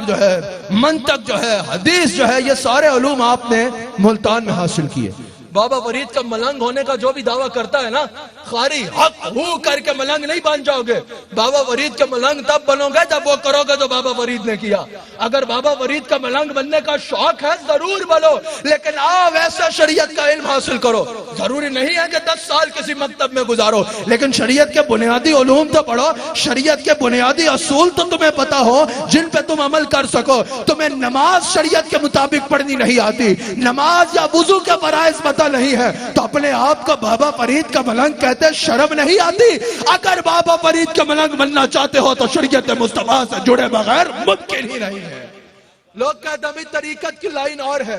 جو ہے منطق, جو ہے حدیث, جو ہے یہ سارے علوم آپ نے ملتان میں حاصل کیے. بابا فرید کا ملنگ ہونے کا جو بھی دعویٰ کرتا ہے نا, خاری حق ہو کر کے ملنگ نہیں بن جاؤ گے. بابا فرید کا ملنگ تب بنو گے جب وہ کرو گے جو بابا فرید نے کیا. اگر بابا فرید کا ملنگ بننے کا شوق ہے ضرور بنو, لیکن ویسا شریعت کا علم حاصل کرو. ضروری نہیں ہے کہ 10 سال کسی مکتب میں گزارو, لیکن شریعت کے بنیادی علوم تو پڑھو. شریعت کے بنیادی اصول تو تمہیں پتا ہو جن پہ تم عمل کر سکو. تمہیں نماز شریعت کے مطابق پڑھنی نہیں آتی, نماز یا وضو کے فرائض پتہ نہیں ہے, تو اپنے آپ کو بابا فرید کا ملنگ کہتے شرم نہیں آتی؟ اگر بابا فرید کا ملنگ بننا چاہتے ہو تو شریعت مصطفیٰ سے جڑے بغیر ممکن ہی نہیں ہے. لوگ کہتے ہیں طریقت کی لائن اور ہے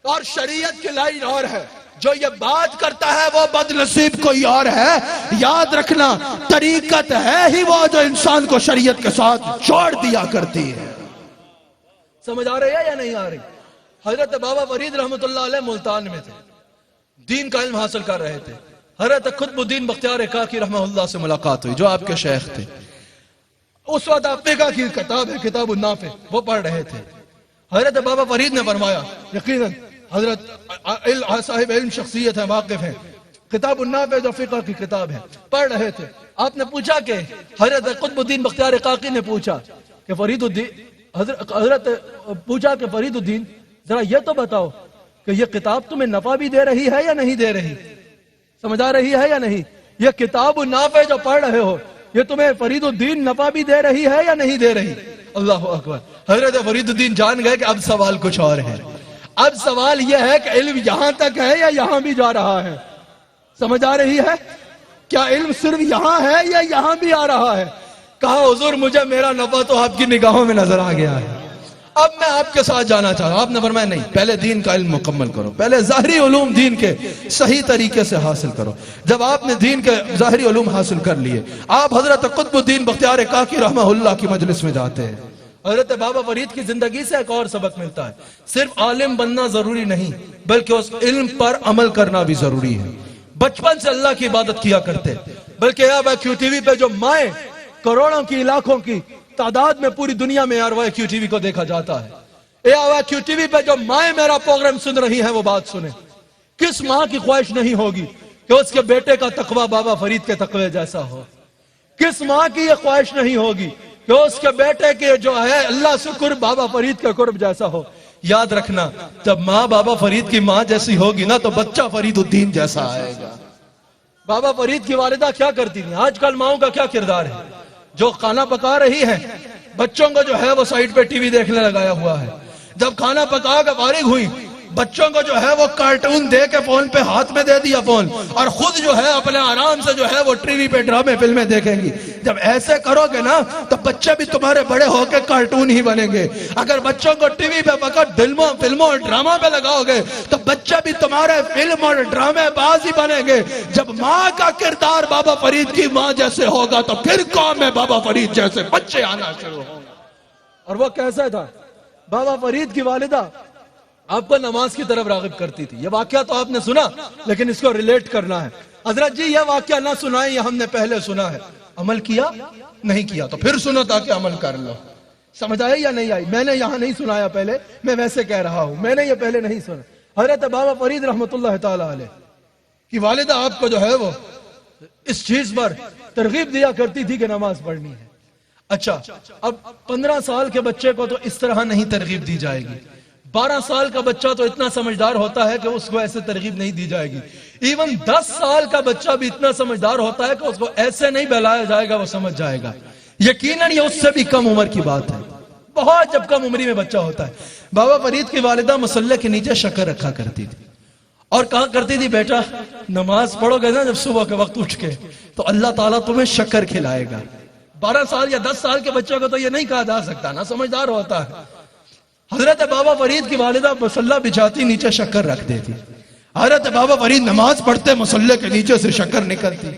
اور شریعت کی لائن اور ہے. جو یہ بات کرتا ہے وہ بد نصیب کوئی اور ہے. یاد رکھنا, طریقت ہے ہی وہ جو انسان کو شریعت کے ساتھ چھوڑ دیا کرتی ہے. سمجھ آ رہی ہے یا نہیں آ رہی؟ حضرت بابا فرید رحمت اللہ علیہ ملتان میں تھے, دین کا علم حاصل کر رہے تھے. حضرت قطب الدین بختیار کاکی رحمہ اللہ سے ملاقات ہوئی, جو آپ کے شیخ تھے. اس وقت آپ فقہ کی کتاب ہے کتاب النافع, وہ پڑھ رہے تھے. حضرت بابا فرید نے فرمایا, یقیناً حضرت صاحب علم شخصیت ہے, واقف ہیں. کتاب النافع جو فقہ کی کتاب ہے پڑھ رہے تھے. آپ نے پوچھا کہ حضرت قطب الدین بختیار کاکی نے پوچھا کہ فرید الدین, حضرت پوچھا کہ فرید الدین ذرا یہ تو بتاؤ کہ یہ کتاب تمہیں نفع بھی دے رہی ہے یا نہیں دے رہی؟ سمجھ آ رہی ہے یا نہیں؟ یہ کتاب النافع جو پڑھ رہے ہو یہ تمہیں فرید الدین نفع بھی دے رہی ہے یا نہیں دے رہی؟ اللہ اکبر. حضرت فرید الدین جان گئے کہ اب سوال کچھ اور ہے. اب سوال یہ ہے کہ علم یہاں تک ہے یا یہاں بھی جا رہا ہے؟ سمجھ آ رہی ہے؟ کیا علم صرف یہاں ہے یا یہاں بھی آ رہا ہے؟ کہا حضور مجھے میرا نفع تو آپ کی نگاہوں میں نظر آ گیا ہے, اب میں آپ کے ساتھ جانا چاہتا ہوں. آپ نے فرمایا نہیں, پہلے دین کا علم مکمل کرو, پہلے ظاہری علوم دین کے صحیح طریقے سے حاصل کرو. جب آپ نے دین کے ظاہری علوم حاصل کر لیے, آپ حضرت قطب الدین بختیار کاکی رحمہ اللہ کی مجلس میں جاتے ہیں. حضرت بابا فرید کی زندگی سے ایک اور سبق ملتا ہے, صرف عالم بننا ضروری نہیں بلکہ اس علم پر عمل کرنا بھی ضروری ہے. بچپن سے اللہ کی عبادت کیا کرتے, بلکہ اب کیو ٹی وی پہ جو مائیں کروڑوں کی لاکھوں کی تعداد میں پوری دنیا میں کیو ٹی وی کو دیکھا جاتا ہے. کیو ٹی وی پہ جو مائیں میرا پروگرام سن رہی ہیں وہ بات سنیں. کس ماں کی خواہش نہیں ہوگی کہ اس کے بیٹے کا تقوی بابا فرید کے تقوی جیسا ہو؟ کس ماں کی یہ خواہش نہیں ہوگی کہ اس کے بیٹے کے جو ہے اللہ سے قرب بابا فرید کے قرب جیسا ہو؟ یاد رکھنا, جب ماں بابا فرید کی ماں جیسی ہوگی نا تو بچہ فرید الدین جیسا آئے گا. بابا فرید کی والدہ کیا کرتی تھی؟ آج کل ماؤں کا کیا کردار ہے؟ جو کھانا پکا رہی ہے, بچوں کو جو ہے وہ سائٹ پہ ٹی وی دیکھنے لگایا ہوا ہے. جب کھانا پکا کے فارغ ہوئی, بچوں کو جو ہے وہ کارٹون دے کے فون پہ ہاتھ میں دے دیا فون, اور خود جو ہے اپنے آرام سے جو ہے وہ ٹی وی پہ ڈرامے فلمیں دیکھیں گی. جب ایسے کرو گے نا تو بچے بھی تمہارے بڑے ہو کے کارٹون ہی بنیں گے. اگر بچوں کو ٹی وی پہ فقط فلموں اور ڈرامہ پہ لگاؤ گے تو بچے بھی تمہارے فلم اور ڈرامے باز ہی بنیں گے. جب ماں کا کردار بابا فرید کی ماں جیسے ہوگا تو پھر قوم میں بابا فرید جیسے بچے آنا شروع ہوں گے. اور وہ کیسا تھا؟ بابا فرید کی والدہ آپ کو نماز کی طرف راغب کرتی تھی. یہ واقعہ تو آپ نے سنا, لیکن اس کو ریلیٹ کرنا ہے. حضرت جی یہ واقعہ نہ سنائیں, یہ ہم نے پہلے سنا ہے. عمل کیا نہیں کیا تو پھر سنو تاکہ عمل کر لو. سمجھ آئی یا نہیں آئی؟ میں نے یہاں نہیں سنایا پہلے، میں ویسے کہہ رہا ہوں، میں نے یہ پہلے نہیں سنا۔ حضرت بابا فرید رحمت اللہ تعالی علیہ کی والدہ آپ کو جو ہے وہ اس چیز پر ترغیب دیا کرتی تھی کہ نماز پڑھنی ہے۔ اچھا، اب 15 سال کے بچے کو تو اس طرح نہیں ترغیب دی جائے گی، 12 سال کا بچہ تو اتنا سمجھدار ہوتا ہے کہ اس کو ایسے ترغیب نہیں دی جائے گی، ایون 10 سال کا بچہ بھی اتنا سمجھدار ہوتا ہے کہ اس کو ایسے نہیں بہلایا جائے گا، وہ سمجھ جائے گا۔ یقیناً یہ اس سے بھی کم عمر کی بات ہے، بہت جب کم عمری میں بچہ ہوتا ہے۔ بابا فرید کی والدہ مصلے کے نیچے شکر رکھا کرتی تھی اور کہا کرتی تھی بیٹا نماز پڑھو گے نا جب صبح کے وقت اٹھ کے تو اللہ تعالیٰ تمہیں شکر کھلائے گا۔ 12 سال یا 10 سال کے بچے کو تو یہ نہیں کہا جا سکتا نا، سمجھدار ہوتا ہے۔ حضرت بابا فرید کی والدہ مصلی بچھاتی نیچے شکر رکھ دیتی، حضرت بابا فرید نماز پڑھتے مصلی کے نیچے سے شکر نکلتی،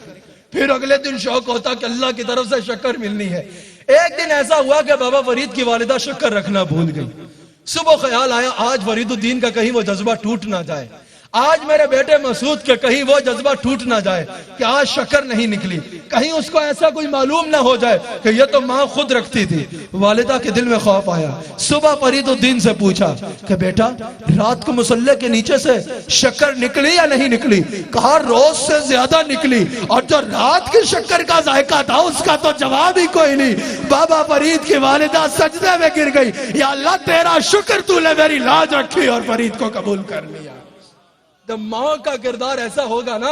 پھر اگلے دن شوق ہوتا کہ اللہ کی طرف سے شکر ملنی ہے۔ ایک دن ایسا ہوا کہ بابا فرید کی والدہ شکر رکھنا بھول گئی۔ صبح خیال آیا آج فرید الدین کا کہیں وہ جذبہ ٹوٹ نہ جائے، آج میرے بیٹے مسعود کے کہیں وہ جذبہ ٹوٹ نہ جائے کہ آج شکر نہیں نکلی، کہیں اس کو ایسا کوئی معلوم نہ ہو جائے کہ یہ تو ماں خود رکھتی تھی۔ والدہ کے دل میں خوف آیا، صبح فرید الدین سے پوچھا کہ بیٹا رات کو مصلی کے نیچے سے شکر نکلی یا نہیں نکلی؟ کہا روز سے زیادہ نکلی، اور جو رات کی شکر کا ذائقہ تھا اس کا تو جواب ہی کوئی نہیں۔ بابا فرید کی والدہ سجدے میں گر گئی، یا اللہ تیرا شکر تو نے میری لاج رکھی اور فرید کو قبول کر لیا۔ تو ماں کا کردار ایسا ہوگا نا،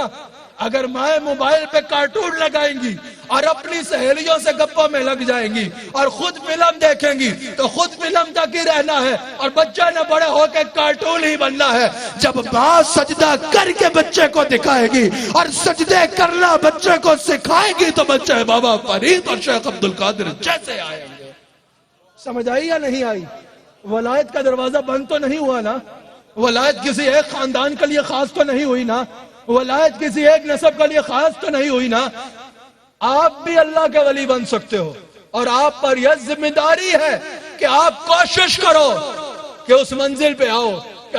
اگر مائیں موبائل پہ کارٹون لگائیں گی اور اپنی سہیلیوں سے گپوں میں لگ جائیں گی اور خود فلم دیکھیں گی تو خود فلم تک ہی رہنا ہے اور بچہ نے بڑے ہو کے کارٹون ہی بننا ہے۔ جب ماں سجدہ کر کے بچے کو دکھائے گی اور سجدے کرنا بچے کو سکھائے گی تو بچے بابا فرید اور شیخ عبدالقادر جیسے آئیں گے۔ سمجھ آئی یا نہیں آئی؟ ولایت کا دروازہ بند تو نہیں ہوا نا، ولایت کسی ایک خاندان کے لیے خاص تو نہیں ہوئی نا، ولایت کسی ایک نسب کے لیے خاص تو نہیں ہوئی نا۔ آپ بھی اللہ کے ولی بن سکتے ہو اور آپ پر یہ ذمہ داری ہے کہ آپ کوشش کرو کہ اس منزل پہ آؤ کہ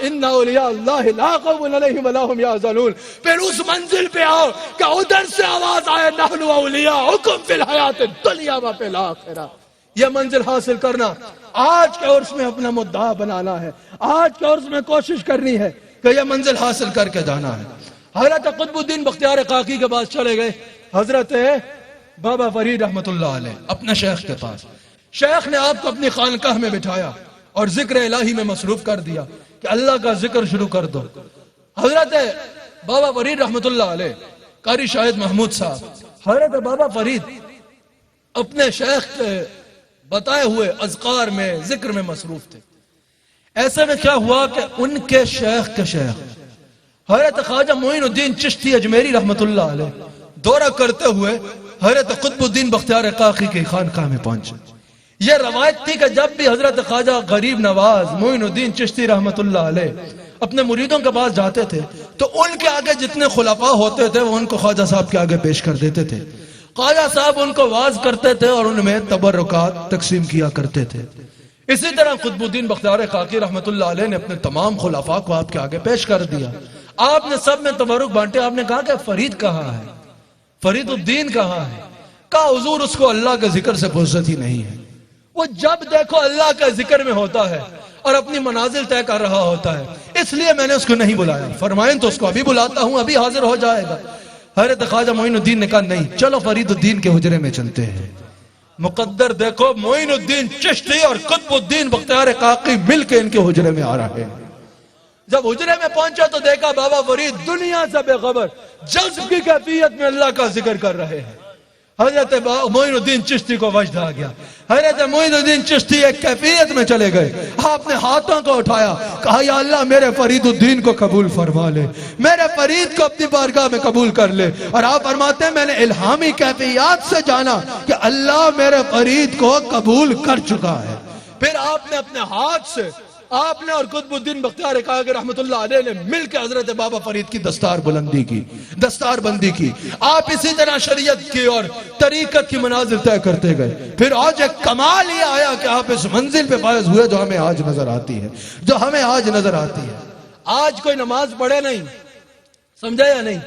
ان اولیاء اللہ لا خوف علیہم ولا هم یحزنون، پھر اس منزل پہ آؤ کہ ادھر سے آواز آئے نحن اولیاؤکم فی الحیات الدنیا وفی الآخرہ۔ یہ منزل حاصل کرنا آج کے عرص میں اپنا مدعا بنانا ہے، آج کے عرص میں کوشش کرنی ہے کہ یہ منزل حاصل کر کے جانا ہے۔ حضرت قطب الدین بختیار کاکی کے پاس چلے گئے حضرت بابا فرید رحمت اللہ علیہ اپنے شیخ کے پاس۔ شیخ نے آپ کو اپنی خانقاہ میں بٹھایا اور ذکر الہی میں مصروف کر دیا کہ اللہ کا ذکر شروع کر دو۔ حضرت بابا فرید رحمت اللہ علیہ قاری شاہد محمود صاحب حضرت بابا فرید اپنے شیخ کے بتائے ہوئے اذکار میں ذکر میں مصروف تھے۔ ایسے میں کیا ہوا کہ ان کے شیخ کے شیخ حضرت خواجہ معین الدین چشتی اجمیری رحمت اللہ علیہ دورہ کرتے ہوئے حضرت قطب الدین بختیار کاکی کی خانقاہ میں پہنچے۔ یہ روایت تھی کہ جب بھی حضرت خواجہ غریب نواز معین الدین چشتی رحمت اللہ علیہ اپنے مریدوں کے پاس جاتے تھے تو ان کے آگے جتنے خلفاء ہوتے تھے وہ ان کو خواجہ صاحب کے آگے پیش کر دیتے تھے۔ خواجہ صاحب ان کو واز کرتے تھے اور ان میں تبرکات تقسیم کیا کرتے تھے۔ اسی طرح قطب الدین بختیار کاکی رحمت اللہ علیہ نے اپنے تمام خلفاء کو آپ کے آگے پیش کر دیا۔ آپ نے سب میں تبرک بانٹے۔ آپ نے کہا کہ فرید کہاں ہے، فرید الدین کہاں ہے؟ کہا حضور اس کو اللہ کے ذکر سے فرصت ہی نہیں ہے، وہ جب دیکھو اللہ کے ذکر میں ہوتا ہے اور اپنی منازل طے کر رہا ہوتا ہے، اس لیے میں نے اس کو نہیں بلایا۔ فرمائیں تو اس کو ابھی بلاتا ہوں، ابھی حاضر ہو جائے گا۔ حضرت خواجہ معین الدین نے کہا نہیں، چلو فرید الدین کے حجرے میں چلتے ہیں۔ مقدر دیکھو معین الدین چشتی اور قطب الدین بختیار کاکی مل کے ان کے حجرے میں آ رہے ہیں۔ جب حجرے میں پہنچا تو دیکھا بابا فرید دنیا سے بے خبر جذب کی کیفیت میں اللہ کا ذکر کر رہے ہیں۔ حضرت معین الدین چشتی کو وجد آ گیا۔ حضرت معین الدین چشتی ایک کیفیت میں چلے گئے، آپ نے ہاتھوں کو اٹھایا، کہا یا اللہ میرے فرید الدین کو قبول فرما لے، میرے فرید کو اپنی بارگاہ میں قبول کر لے۔ اور آپ فرماتے ہیں میں نے الہامی کیفیات سے جانا کہ اللہ میرے فرید کو قبول کر چکا ہے۔ پھر آپ نے اپنے ہاتھ سے آپ نے اور قطب الدین بختیار کاکی رحمت اللہ علیہ نے مل کے حضرت بابا فرید کی دستار بندی کی۔ آپ اسی طرح شریعت کی اور طریقت کی منازل طے کرتے گئے۔ پھر آج ایک کمال یہ آیا کہ آپ اس منزل پہ فائز ہوئے جو ہمیں آج نظر آتی ہے۔ آج کوئی نماز پڑھے نہیں، سمجھے یا نہیں،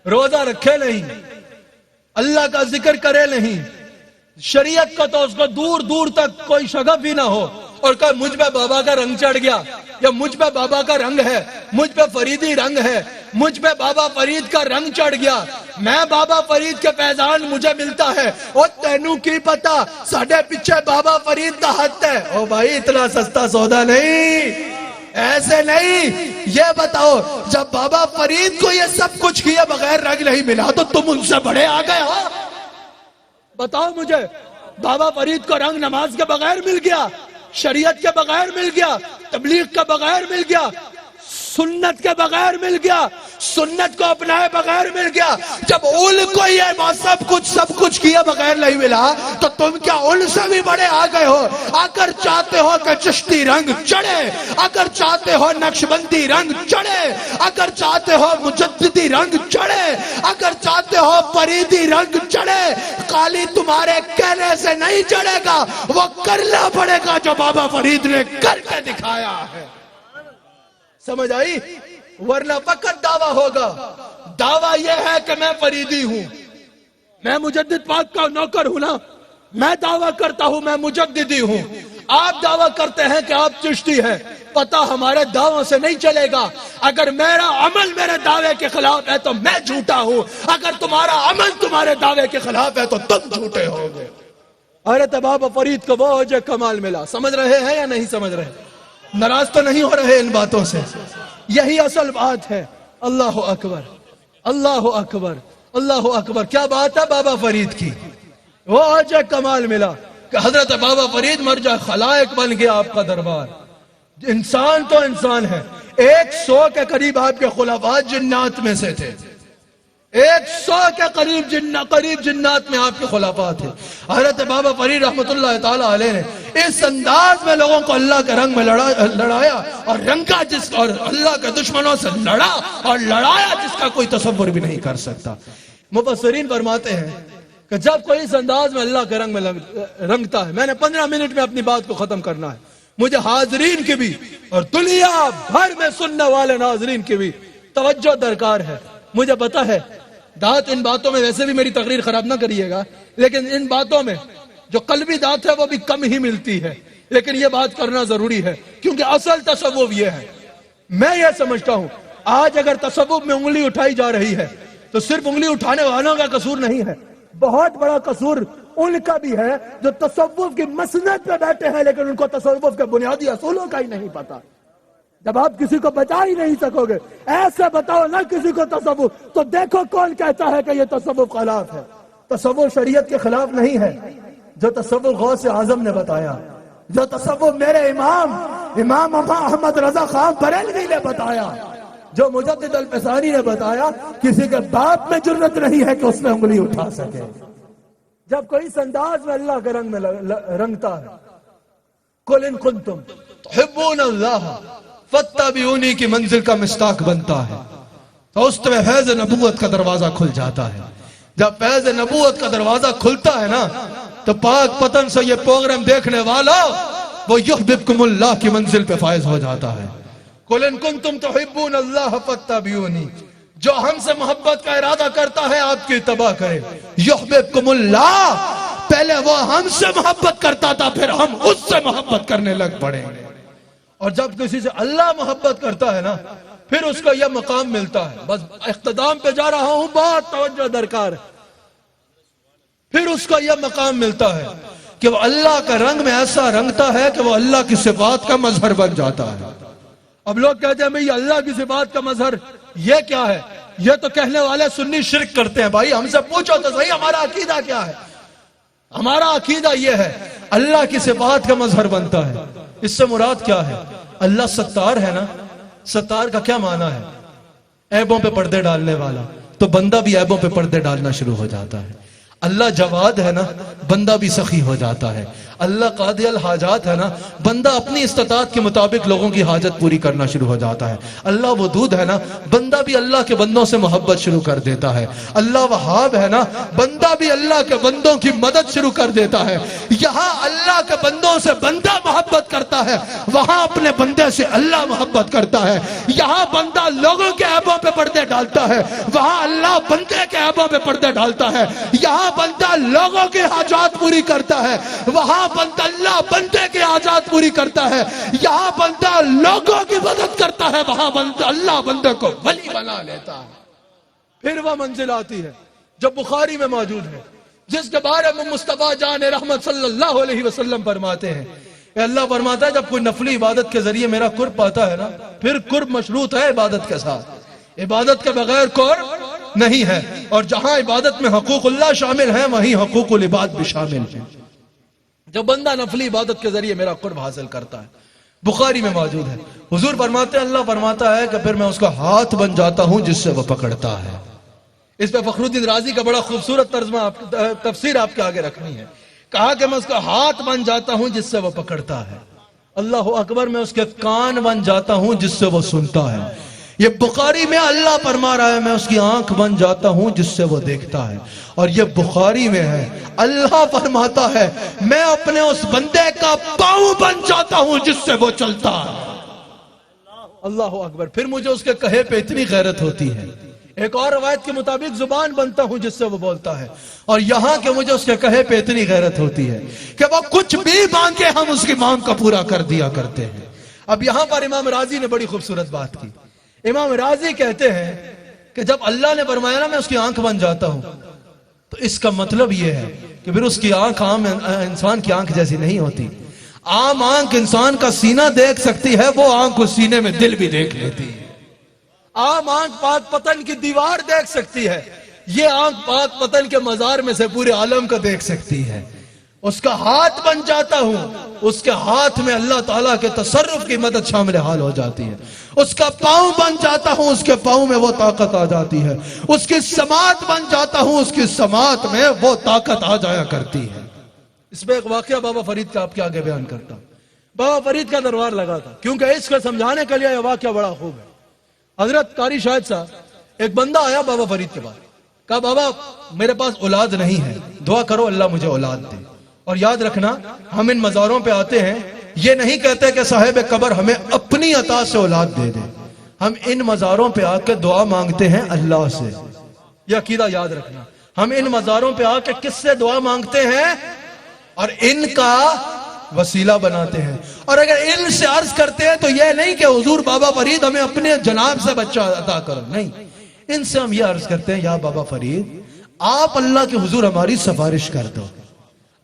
روزہ رکھے نہیں، اللہ کا ذکر کرے نہیں، شریعت کا تو اس کو دور دور تک کوئی شگف بھی نہ ہو اور کہا مجھ پہ بابا کا رنگ چڑھ گیا یا مجھ پہ بابا کا رنگ ہے, مجھ پہ فریدی رنگ ہے, مجھ پہ بابا فرید کا رنگ چڑھ گیا, میں بابا فرید کے فیضان مجھے ملتا ہے, اور تینوں کی پتا ساڑھے پیچھے بابا فرید کا ہاتھ ہے. او بھائی اتنا سستا سودا نہیں, ایسے نہیں. یہ بتاؤ جب بابا فرید کو یہ سب کچھ کیا بغیر رنگ نہیں ملا تو تم ان سے بڑے آ گئے ہو؟ بتاؤ مجھے, بابا فرید کو رنگ نماز کے بغیر مل گیا, شریعت کے بغیر مل گیا, تبلیغ کے بغیر مل گیا, سنت کے بغیر مل گیا, سنت کو اپنائے بغیر مل گیا. جب ان کو یہ سب کچھ کیا بغیر نہیں ملا تو تم کیا ان سے بھی بڑے آ گئے ہو؟ اگر چاہتے ہو کہ چشتی رنگ چڑھے, اگر چاہتے ہو نقشبندی رنگ چڑھے, اگر چاہتے ہو مجددی رنگ چڑھے, اگر چاہتے ہو فریدی رنگ چڑھے, خالی تمہارے کہنے سے نہیں چڑھے گا, وہ کرنا پڑے گا جو بابا فرید نے کر کے دکھایا ہے. سمجھ آئی؟ ورنہ فقط دعویٰ ہوگا. دعویٰ یہ ہے کہ میں فریدی ہوں, میں مجدد پاک کا نوکر ہوں نا, میں دعویٰ کرتا ہوں میں مجددی ہوں. آپ دعویٰ کرتے ہیں کہ آپ چشتی ہیں, پتہ ہمارے دعووں سے نہیں چلے گا. اگر میرا عمل میرے دعوے کے خلاف ہے تو میں جھوٹا ہوں, اگر تمہارا عمل تمہارے دعوے کے خلاف ہے تو تم جھوٹے ہوگے. حضرت بابا فرید کو وہ جو کمال ملا. سمجھ رہے ہیں یا نہیں سمجھ رہے؟ ناراض تو نہیں ہو رہے ان باتوں سے؟ یہی اصل بات ہے. اللہ اکبر, اللہ اکبر, اللہ اکبر. کیا بات ہے بابا فرید کی, وہ آج کمال ملا کہ حضرت بابا فرید مرجع خلائق بن گیا آپ کا دربار. انسان تو انسان ہے, 100 کے قریب آپ کے خلفاء جنات میں سے تھے, 100 کے قریب جنات میں آپ کے خلفاء تھے. حضرت بابا فرید رحمت اللہ تعالی علیہ نے اس انداز میں لوگوں کو اللہ کے رنگ میں لڑایا اور رنگا اور اللہ کے دشمنوں سے لڑا اور لڑایا جس کا کوئی تصور بھی نہیں کر سکتا. مفسرین فرماتے ہیں کہ جب کوئی اس انداز میں اللہ کے رنگ میں رنگتا ہے, میں نے 15 منٹ میں اپنی بات کو ختم کرنا ہے, مجھے حاضرین کی بھی اور دنیا بھر میں سننے والے ناظرین کی بھی توجہ درکار ہے. مجھے پتا ہے دعوت ان باتوں میں ویسے بھی میری تقریر خراب نہ کریے گا, لیکن ان باتوں میں جو قلبی دعوت ہے وہ بھی کم ہی ملتی ہے, لیکن یہ بات کرنا ضروری ہے کیونکہ اصل تصوف یہ ہے. میں یہ سمجھتا ہوں آج اگر تصوف میں انگلی اٹھائی جا رہی ہے تو صرف انگلی اٹھانے والوں کا قصور نہیں ہے, بہت بڑا قصور ان کا بھی ہے جو تصوف کی مسند پہ بیٹھے ہیں لیکن ان کو تصوف کے بنیادی اصولوں کا ہی نہیں پتا. جب آپ کسی کو بچا ہی نہیں سکو گے, ایسے بتاؤ نہ کسی کو تصوف, تو دیکھو کون کہتا ہے کہ یہ تصوف خلاف ہے. تصوف شریعت کے خلاف نہیں ہے. جو تصوف غوث اعظم نے بتایا, جو تصوف میرے امام احمد رضا خان بریلوی نے بتایا, جو مجدد الفسانی نے بتایا, کسی کے باپ میں جرت نہیں ہے کہ اس میں انگلی اٹھا سکے. جب کوئی اس انداز میں اللہ کے رنگ میں رنگتا ہے, قل ان کنتم تحبون اللہ فاتبعونی کی منزل کا مستاق بنتا ہے, تو اس میں فیض نبوت کا دروازہ کھل جاتا ہے. جب فیض نبوت کا دروازہ کھلتا ہے نا تو پاک پتن سے یہ پروگرام دیکھنے والا وہ یحببکم اللہ کی منزل پہ فائز ہو جاتا ہے. قل ان کنتم تحبون اللہ فاتبعونی, جو ہم سے محبت کا ارادہ کرتا ہے آپ کی اتباع کرے. یحببکم اللہ, پہلے وہ ہم سے محبت کرتا تھا پھر ہم اس سے محبت کرنے لگ پڑے. اور جب کسی سے اللہ محبت کرتا ہے نا پھر اس کو یہ مقام ملتا ہے. بس اختتام پہ جا رہا ہوں, بہت توجہ درکار ہے. پھر اس کو یہ مقام ملتا ہے کہ وہ اللہ کا رنگ میں ایسا رنگتا ہے کہ وہ اللہ کی صفات کا مظہر بن جاتا ہے. اب لوگ کہتے ہیں بھئی اللہ کی صفات کا مظہر یہ کیا ہے؟ یہ تو کہنے والے سنی شرک کرتے ہیں. بھائی ہم سے پوچھو تو صحیح ہمارا عقیدہ کیا ہے. ہمارا عقیدہ یہ ہے اللہ کی صفات کا مظہر بنتا ہے. اس سے مراد کیا ہے؟ اللہ ستار ہے نا, ستار کا کیا معنی ہے؟ عیبوں پہ پردے ڈالنے والا. تو بندہ بھی عیبوں پہ پردے ڈالنا شروع ہو جاتا ہے. اللہ جواد ہے نا, بندہ بھی سخی ہو جاتا ہے. اللہ قاضی الحاجات ہے نا، بندہ اپنی استطاعت کے مطابق لوگوں کی حاجت پوری کرنا شروع ہو جاتا ہے. اللہ ودود ہے نا، بندہ بھی اللہ کے بندوں سے محبت شروع کر دیتا ہے. اللہ وہاب ہے نا، بندہ بھی اللہ کے بندوں کی مدد شروع کر دیتا ہے. یہاں اللہ کے بندوں سے بندہ محبت کرتا ہے، وہاں اپنے بندے سے اللہ محبت کرتا ہے. یہاں بندہ لوگوں کے عیبوں پہ پردے ڈالتا ہے، وہاں اللہ بندے کے عیبوں پہ پردے ڈالتا ہے. یہاں بندہ لوگوں کی حاجات پوری کرتا ہے، وہاں بندہ اللہ بندے کی حاجات پوری کرتا ہے. یہاں بندہ لوگوں کی مدد کرتا ہے، وہاں بندہ اللہ بندے کو ولی بنا لیتا ہے. پھر وہ منزل آتی ہے جو بخاری میں موجود ہے، جس کے بارے میں مصطفیٰ جان رحمت صلی اللہ علیہ وسلم فرماتے ہیں. کہ اللہ فرماتا ہے جب کوئی نفلی عبادت کے ذریعے میرا قرب پاتا ہے نا، پھر قرب مشروط ہے عبادت کے ساتھ، عبادت کے بغیر قرب نہیں ہے. اور جہاں عبادت میں حقوق اللہ شامل ہیں وہیں حقوق العباد بھی شامل ہیں. جب بندہ نفلی عبادت کے ذریعے میرا قرب حاصل کرتا ہے، بخاری میں موجود ہے، حضور فرماتے ہیں اللہ فرماتا ہے کہ پھر میں اس کا ہاتھ بن جاتا ہوں جس سے وہ پکڑتا ہے. اس پہ فخر الدین رازی کا بڑا خوبصورت ترجمہ تفسیر آپ کے آگے رکھنی ہے. کہا کہ میں اس کا ہاتھ بن جاتا ہوں جس سے وہ پکڑتا ہے. اللہ اکبر. میں اس کے کان بن جاتا ہوں جس سے وہ سنتا ہے. یہ بخاری میں اللہ فرما رہا ہے میں اس کی آنکھ بن جاتا ہوں جس سے وہ دیکھتا ہے. اور یہ بخاری میں ہے اللہ فرماتا ہے میں اپنے اس بندے کا پاؤں بن جاتا ہوں جس سے وہ چلتا ہے. اللہ اکبر. پھر مجھے اس کے کہے پہ اتنی غیرت ہوتی ہے. ایک اور روایت کے مطابق زبان بنتا ہوں جس سے وہ بولتا ہے. اور یہاں کہ مجھے اس کے کہے پہ اتنی غیرت ہوتی ہے کہ وہ کچھ بھی مانگے ہم اس کی مانگ کا پورا کر دیا کرتے ہیں. اب یہاں پر امام راضی نے بڑی خوبصورت بات کی. امام راضی کہتے ہیں کہ جب اللہ نے فرمایا نا میں اس کی آنکھ بن جاتا ہوں، تو اس کا مطلب یہ ہے کہ پھر اس کی آنکھ عام انسان کی آنکھ جیسی نہیں ہوتی. عام آنکھ انسان کا سینہ دیکھ سکتی ہے، وہ آنکھ اس سینے میں دل بھی دیکھ لیتی ہے. عام آنکھ پاک پتن کی دیوار دیکھ سکتی ہے، یہ آنکھ پاک پتن کے مزار میں سے پورے عالم کو دیکھ سکتی ہے. اس کا ہاتھ بن جاتا ہوں، اس کے ہاتھ میں اللہ تعالیٰ کے تصرف کی مدد شامل حال ہو جاتی ہے. اس کا پاؤں بن جاتا ہوں، اس کے پاؤں میں وہ طاقت آ جاتی ہے. اس کی سماعت بن جاتا ہوں، اس کی سماعت میں وہ طاقت آ جایا کرتی ہے. اس میں ایک واقعہ بابا فرید کا آپ کے آگے بیان کرتا ہوں. بابا فرید کا دربار لگا تھا، کیونکہ اس کو سمجھانے کے لیے یہ واقعہ بڑا خوب ہے. حضرت قاری شاہد صاحب ایک بندہ آیا بابا فرید کے پاس، کہا بابا میرے پاس اولاد نہیں ہے، دعا کرو اللہ مجھے اولاد دے. اور یاد رکھنا ہم ان مزاروں پہ آتے ہیں یہ نہیں کہتے کہ صاحب قبر ہمیں اپنی عطا سے اولاد دے دے. ہم ان مزاروں پہ آ کے دعا مانگتے ہیں اللہ سے. یہ عقیدہ یاد رکھنا. ہم ان مزاروں پہ آ کے کس سے دعا مانگتے ہیں اور ان کا وسیلہ بناتے ہیں. اور اگر ان سے عرض کرتے ہیں تو یہ نہیں کہ حضور بابا فرید ہمیں اپنے جناب سے بچہ عطا کرو، نہیں. ان سے ہم یہ عرض کرتے ہیں یا بابا فرید آپ اللہ کے حضور ہماری سفارش کر دو،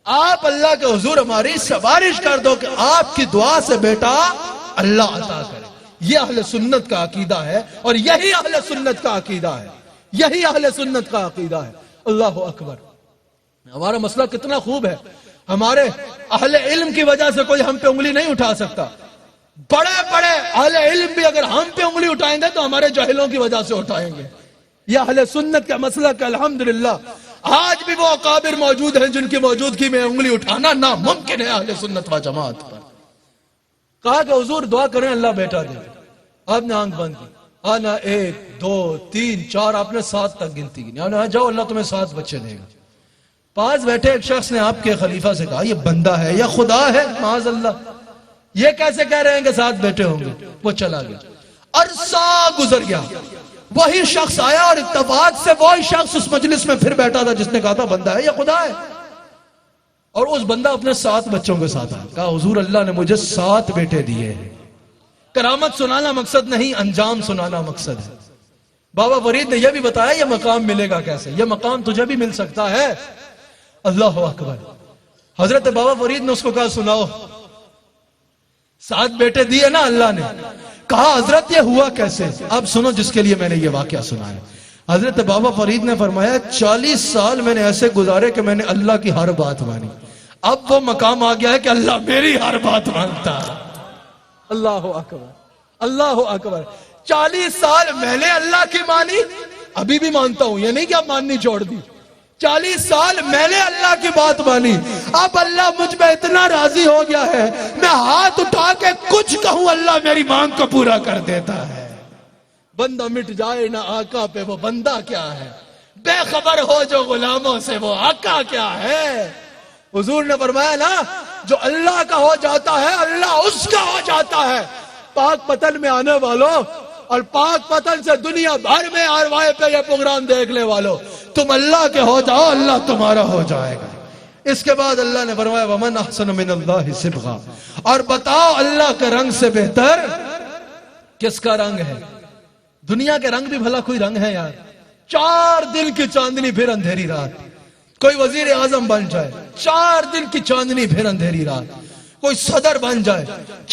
آپ اللہ کے حضور ہماری سفارش کر دو کہ آپ کی دعا سے بیٹا اللہ عطا کرے. یہ اہل سنت کا عقیدہ ہے اور یہی اہل سنت کا عقیدہ ہے، یہی اہل سنت کا عقیدہ ہے. اللہ اکبر. ہمارا مسئلہ کتنا خوب ہے. ہمارے اہل علم کی وجہ سے کوئی ہم پہ انگلی نہیں اٹھا سکتا. بڑے بڑے اہل علم بھی اگر ہم پہ انگلی اٹھائیں گے تو ہمارے جاہلوں کی وجہ سے اٹھائیں گے. یہ اہل سنت کا مسئلہ کہ الحمدللہ آج بھی وہ اکابر موجود ہیں جن کی موجودگی میں انگلی اٹھانا ناممکن ہے اہل سنت و جماعت پر. کہا کہ حضور دعا کریں اللہ بیٹا دے. آپ نے آنکھ بند کی. آنا 1 2 3 4 آپ نے 7 تک گنتی کی. جاؤ اللہ تمہیں 7 بچے دے گا. پاس بیٹھے ایک شخص نے آپ کے خلیفہ سے کہا یہ بندہ ہے یا خدا ہے؟ معاذ اللہ، یہ کیسے کہہ رہے ہیں کہ 7 بیٹے ہوں گے؟ وہ چلا گیا. عرصہ گزر گیا، وہی شخص آیا اور اتفاق سے وہی شخص اس مجلس میں پھر بیٹھا تھا جس نے کہا تھا بندہ ہے یا خدا ہے. اور اس بندہ اپنے 7 بچوں کے ساتھ آیا. کہا حضور اللہ نے مجھے 7 بیٹے دیے ہیں. کرامت سنانا مقصد نہیں، انجام سنانا مقصد ہے. بابا فرید نے یہ بھی بتایا یہ مقام ملے گا کیسے. یہ مقام تجھے بھی مل سکتا ہے. اللہ اکبر. حضرت بابا فرید نے اس کو کہا سناؤ. 7 بیٹے دیے نا اللہ نے. کہا حضرت یہ ہوا کیسے؟ اب سنو جس کے لیے میں نے یہ واقعہ سنایا. حضرت بابا فرید نے فرمایا 40 سال میں نے ایسے گزارے کہ میں نے اللہ کی ہر بات مانی. اب وہ مقام آ گیا ہے کہ اللہ میری ہر بات مانتا ہے. اللہ اکبر. اللہ اکبر. 40 سال میں نے اللہ کی مانی، ابھی بھی مانتا ہوں. یہ نہیں کہ اب ماننی چھوڑ دی. 40 سال میں نے اللہ کی بات مانی، اب اللہ مجھ میں اتنا راضی ہو گیا ہے، میں ہاتھ اٹھا کے کچھ کہوں اللہ میری مانگ کو پورا کر دیتا ہے۔ بندہ مٹ جائے نہ آقا پہ، وہ بندہ کیا ہے؟ بے خبر ہو جو غلاموں سے، وہ آقا کیا ہے؟ حضور نے فرمایا نا، جو اللہ کا ہو جاتا ہے اللہ اس کا ہو جاتا ہے۔ پاک پتن میں آنے والوں اور پاک پتن سے دنیا بھر میں آروائے پہ یہ پروگرام دیکھنے والوں، تم اللہ کے ہو جاؤ، اللہ تمہارا ہو جائے گا۔ اس کے بعد اللہ نے فرمایا وَمَنْ أَحْسَنُ مِنَ اللَّهِ صِبْغًا، اور بتاؤ اللہ کے رنگ سے بہتر کس کا رنگ ہے؟ دنیا کے رنگ بھی بھلا کوئی رنگ ہے یار؟ 4 دن کی چاندنی پھر اندھیری رات، کوئی وزیر اعظم بن جائے 4 دن کی چاندنی پھر اندھیری رات، کوئی صدر بن جائے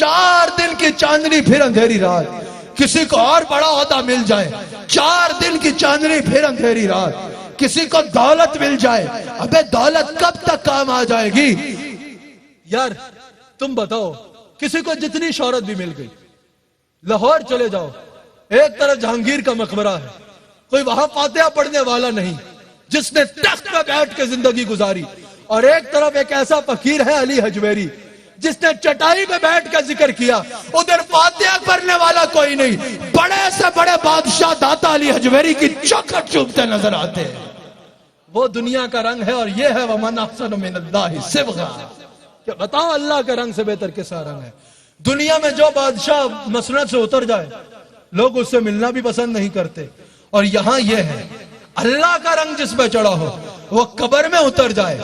4 دن کی چاندنی پھر اندھیری رات، کسی کو اور بڑا عہدہ مل جائے 4 دن کی چاندنی پھر اندھیری رات، کسی کو دولت مل جائے، ابے دولت کب تک کام آ جائے گی یار؟ تم بتاؤ، کسی کو جتنی شہرت بھی مل گئی، لاہور چلے جاؤ، ایک طرف جہانگیر کا مقبرہ ہے، کوئی وہاں فاتحہ پڑھنے والا نہیں جس نے تخت پہ بیٹھ کے زندگی گزاری، اور ایک طرف ایک ایسا فقیر ہے علی حجویری جس نے چٹائی پہ بیٹھ کے ذکر کیا، ادھر فاتحہ پڑھنے والا کوئی نہیں، بڑے سے بڑے بادشاہ داتا علی حجویری کی چوکھٹ چومتے نظر آتے ہیں۔ وہ دنیا کا رنگ ہے، اور یہ ہے وَمَنْ أَحْسَنُ مِنَ اللَّهِ صِبْغًا، کہ بتاؤ اللہ کے رنگ سے بہتر کس کا رنگ ہے؟ دنیا میں جو بادشاہ مسند سے اتر جائے لوگ اس سے ملنا بھی پسند نہیں کرتے، اور یہاں یہ ہے اللہ کا رنگ جس پہ چڑھا ہو وہ قبر میں اتر جائے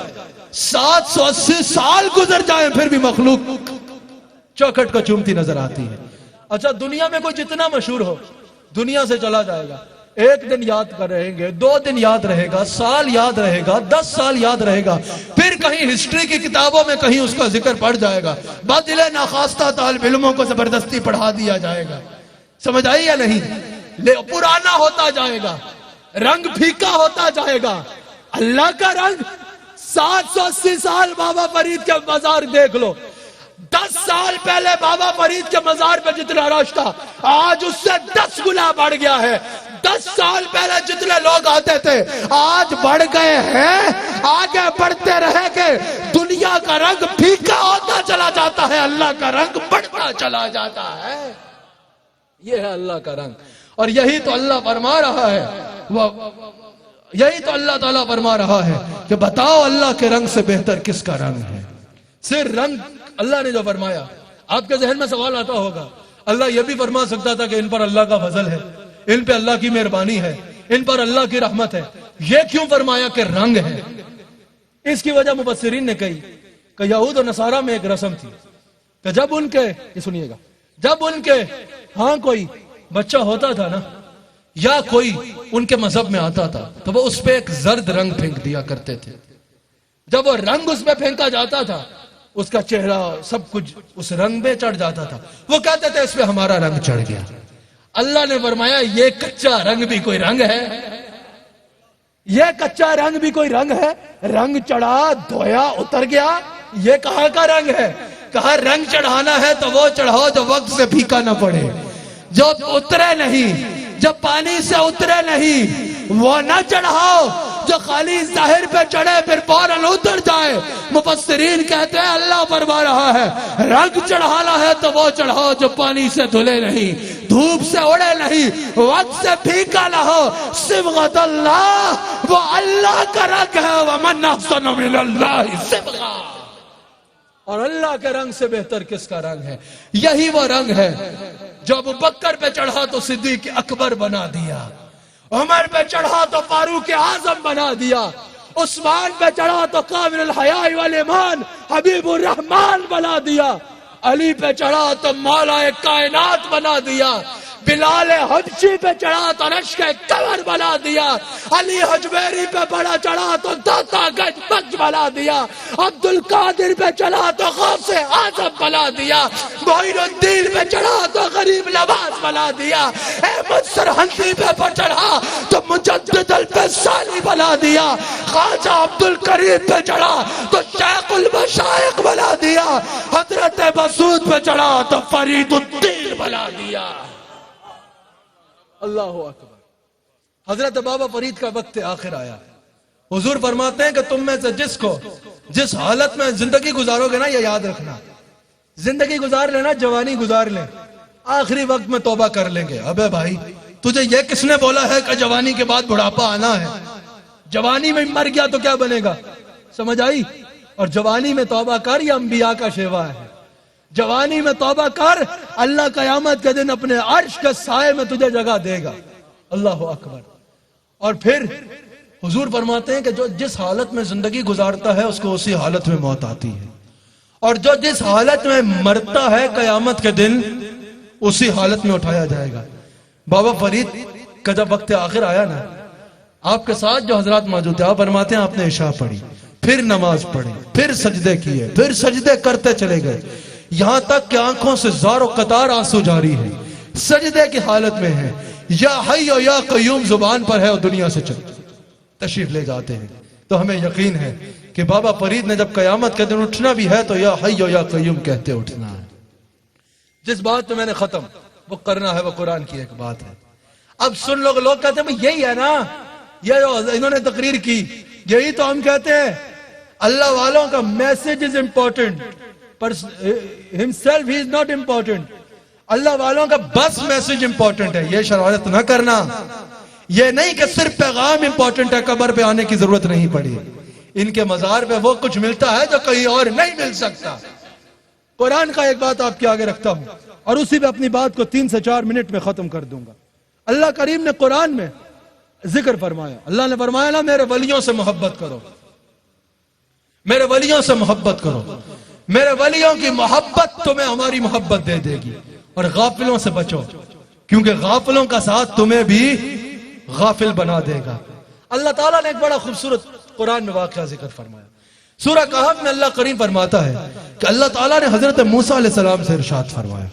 780 سال گزر جائیں پھر بھی مخلوق چوکھٹ کو چومتی نظر آتی ہے۔ اچھا دنیا میں کوئی جتنا مشہور ہو دنیا سے چلا جائے گا، 1 دن یاد کر رہیں گے، 2 دن یاد رہے گا، سال یاد رہے گا، 10 سال یاد رہے گا، پھر کہیں ہسٹری کی کتابوں میں کہیں اس کا ذکر پڑ جائے گا، بدل ناخواستہ طالب علموں کو زبردستی پڑھا دیا جائے گا۔ سمجھ آئی یا نہیں؟ پرانا ہوتا جائے گا، رنگ پھیکا ہوتا جائے گا۔ اللہ کا رنگ 780 سال بابا فرید کے مزار دیکھ لو، 10 سال پہلے بابا فرید کے مزار پہ جتنا رش تھا آج اس سے 10 گنا بڑھ گیا ہے۔ 10 سال پہلے جتنے لوگ آتے تھے آج بڑھ گئے ہیں، آگے بڑھتے رہے گے۔ دنیا کا رنگ پھیکا ہوتا چلا جاتا ہے، اللہ کا رنگ بڑھتا چلا جاتا ہے۔ یہ ہے اللہ کا رنگ، اور یہی تو اللہ فرما رہا ہے، یہی تو اللہ تعالیٰ فرما رہا ہے کہ بتاؤ اللہ کے رنگ سے بہتر کس کا رنگ ہے؟ صرف رنگ اللہ نے جو فرمایا، آپ کے ذہن میں سوال آتا ہوگا اللہ یہ بھی فرما سکتا تھا کہ ان پر اللہ کا فضل ہے، ان پہ اللہ کی مہربانی ہے، ان پر اللہ کی رحمت ہے، یہ کیوں فرمایا کہ رنگ ہے؟ اس کی وجہ مفسرین نے کہی کہ یہود و نصارہ میں ایک رسم تھی کہ جب ان کے، یہ سنیے گا، جب ان کے ہاں کوئی بچہ ہوتا تھا نا یا کوئی ان کے مذہب میں آتا تھا تو وہ اس پہ ایک زرد رنگ پھینک دیا کرتے تھے۔ جب وہ رنگ اس پہ پھینکا جاتا تھا اس کا چہرہ سب کچھ اس رنگ میں چڑھ جاتا تھا، وہ کہتے تھے اس پہ ہمارا رنگ چڑھ گیا۔ اللہ نے فرمایا یہ کچا رنگ بھی کوئی رنگ ہے؟ یہ کچا رنگ بھی کوئی رنگ ہے؟ رنگ چڑھا دھویا اتر گیا، یہ کہاں کا رنگ ہے؟ کہا رنگ چڑھانا ہے تو وہ چڑھاؤ جو وقت سے پھیکا نہ پڑے، جو اترے نہیں، جب پانی سے اترے نہیں وہ نہ چڑھاؤ، جو خالی ظاہر پہ چڑھے پھر فوراً اتر جائے۔ مفسرین کہتے ہیں اللہ فرما رہا ہے رنگ چڑھانا ہے تو وہ چڑھاؤ جو پانی سے دھلے نہیں، دھوپ سے اڑے نہیں، وقت سے پھیکا نہ ہو۔ صبغۃ اللہ، وہ اللہ کا رنگ ہے، وَمَنْ أَحْسَنُ مِنَ اللَّهِ صِبْغًا، اور اللہ کے رنگ سے بہتر کس کا رنگ ہے؟ یہی وہ رنگ ہے جو ابو بکر پہ چڑھا تو صدیق اکبر بنا دیا، عمر پہ چڑھا تو فاروق اعظم بنا دیا، عثمان پہ چڑھا تو کامل الحیاء والایمان حبیب الرحمن بنا دیا، علی پہ چڑھا تو مولا کائنات بنا دیا، بلال حبشی پہ چڑھا تو رشک قمر بنا دیا، علی حجویری پہ بڑا چڑھا تو داتا گنج بخش بنا دیا، عبد القادر پہ چڑھا تو غوث اعظم بنا دیا، معین الدین پہ چڑھا تو غریب نواز بنا دیا، احمد سرہندی پہ چڑھا تو مجدد الفسانی بنا دیا، خواجہ عبد الکریم پہ چڑھا تو شیخ المشائخ بنا دیا، حضرت مسعود پہ چڑھا تو فرید الدین بنا دیا۔ اللہ اکبر۔ حضرت بابا فرید کا وقت آخر آیا، حضور فرماتے ہیں کہ تم میں سے جس حالت میں زندگی گزارو گے نا، یہ یاد رکھنا، زندگی گزار لینا، جوانی گزار لیں، آخری وقت میں توبہ کر لیں گے. ابے بھائی تجھے یہ کس نے بولا ہے کہ جوانی کے بعد بڑھاپا آنا ہے؟ جوانی میں مر گیا تو کیا بنے گا؟ سمجھ آئی؟ اور جوانی میں توبہ کر، یہ انبیاء کا شیوا ہے. جوانی میں توبہ کر، اللہ قیامت کے دن اپنے عرش کے سائے میں تجھے جگہ دے گا. اللہ اکبر. اور پھر حضور فرماتے ہیں کہ جو جس حالت میں زندگی گزارتا ہے اس کو اسی حالت میں موت آتی ہے، اور جو جس حالت میں مرتا ہے قیامت کے دن اسی حالت میں اٹھایا جائے گا. بابا فرید کا جب وقت آخر آیا نا، آپ کے ساتھ جو حضرات موجود تھے، آپ فرماتے ہیں آپ نے عشاء پڑھی، پھر نماز پڑھی، پھر سجدے کیے، پھر سجدے کرتے چلے گئے، یہاں تک کہ آنکھوں سے زار و قطار آنسو جاری ہے، سجدے کی حالت میں ہے. یا حی و یا قیوم زبان پر ہے اور دنیا سے تشریف لے جاتے ہیں. تو ہمیں یقین ہے کہ بابا فرید نے جب قیامت کے دن اٹھنا بھی ہے تو یا حی و یا قیوم کہتے اٹھنا ہے. جس بات پہ میں نے ختم وہ کرنا ہے، وہ قرآن کی ایک بات ہے. اب سن لوگ کہتے ہیں یہی ہے نا، یہ جو انہوں نے تقریر کی، یہی تو ہم کہتے ہیں. اللہ والوں کا message is important, per himself he is not important. اللہ والوں کا بس میسج امپورٹنٹ ہے. یہ شرارت نہ کرنا، یہ نہیں کہ صرف پیغام امپورٹنٹ ہے، قبر پہ آنے کی ضرورت نہیں پڑی. ان کے مزار پہ وہ کچھ ملتا ہے جو کہیں اور نہیں مل سکتا. قرآن کا ایک بات آپ کے آگے رکھتا ہوں اور اسی پہ اپنی بات کو 3 سے 4 منٹ میں ختم کر دوں گا. اللہ کریم نے قرآن میں ذکر فرمایا، اللہ نے فرمایا نا میرے ولیوں سے محبت کرو، میرے ولیوں سے محبت کرو، میرے ولیوں کی محبت تمہیں ہماری محبت دے دے گی. اور غافلوں سے بچو کیونکہ غافلوں کا ساتھ تمہیں بھی غافل بنا دے گا. اللہ تعالیٰ نے ایک بڑا خوبصورت قرآن میں واقعہ ذکر فرمایا. سورہ کہف میں اللہ کریم فرماتا ہے کہ اللہ تعالیٰ نے حضرت موسیٰ علیہ السلام سے ارشاد فرمایا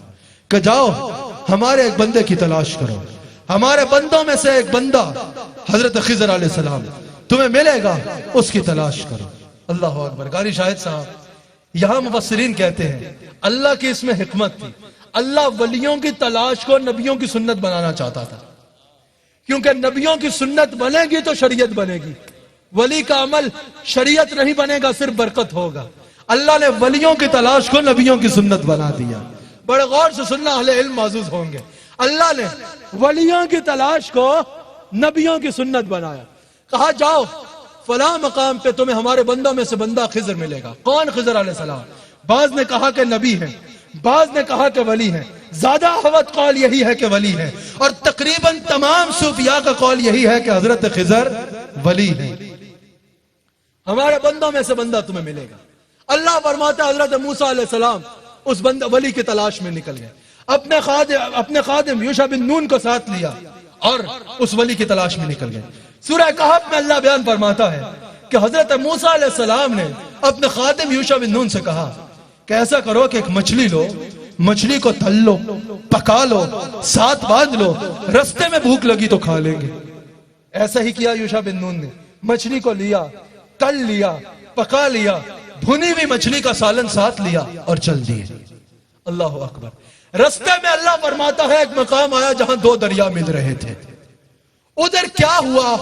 کہ جاؤ ہمارے ایک بندے کی تلاش کرو، ہمارے بندوں میں سے ایک بندہ حضرت خضر علیہ السلام تمہیں ملے گا، اس کی تلاش کرو. اللہ اکبر. قاری شاہد صاحب، یہاں مفسرین کہتے ہیں اللہ کی اس میں حکمت تھی. اللہ ولیوں کی تلاش کو نبیوں کی سنت بنانا چاہتا تھا، کیونکہ نبیوں کی سنت بنے گی تو شریعت بنے گی. ولی کا عمل شریعت نہیں بنے گا، صرف برکت ہوگا. اللہ نے ولیوں کی تلاش کو نبیوں کی سنت بنا دیا. بڑے غور سے سننا، اہل علم معزوز ہوں گے. اللہ نے ولیوں کی تلاش کو نبیوں کی سنت بنایا. کہا جاؤ فلاں مقام پہ تمہیں ہمارے بندوں میں سے بندہ خضر ملے گا. کون خضر علیہ السلام؟ بعض نے کہا کہ نبی ہیں، بعض نے کہا کہ ولی ہیں. زیادہ احوط قول یہی ہے کہ ولی ہیں، اور تقریباً تمام صوفیاء کا قول یہی ہے کہ حضرت خضر ولی ہیں. ہمارے بندوں میں سے بندہ تمہیں ملے گا. اللہ فرماتا ہے حضرت موسیٰ علیہ السلام اس بندہ ولی کی تلاش میں نکل گئے، اپنے خادم یوشع بن نون کو ساتھ لیا اور اس ولی کی تلاش میں نکل گئے. سورہ کہف میں اللہ بیان فرماتا ہے کہ حضرت موسیٰ علیہ السلام نے اپنے خادم یوشع بن نون سے کہا کہ ایسا کرو کہ ایک مچھلی لو، مچھلی کو تل لو، پکا لو، ساتھ باندھ لو، رستے میں بھوک لگی تو کھا لیں گے. ایسا ہی کیا یوشع بن نون نے. مچھلی کو لیا، تل لیا، پکا لیا، بھنی ہوئی مچھلی کا سالن ساتھ لیا اور چل دیے. اللہ اکبر. رستے میں اللہ فرماتا ہے ایک مقام آیا جہاں 2 دریا مل رہے تھے. ادھر کیا ہوا؟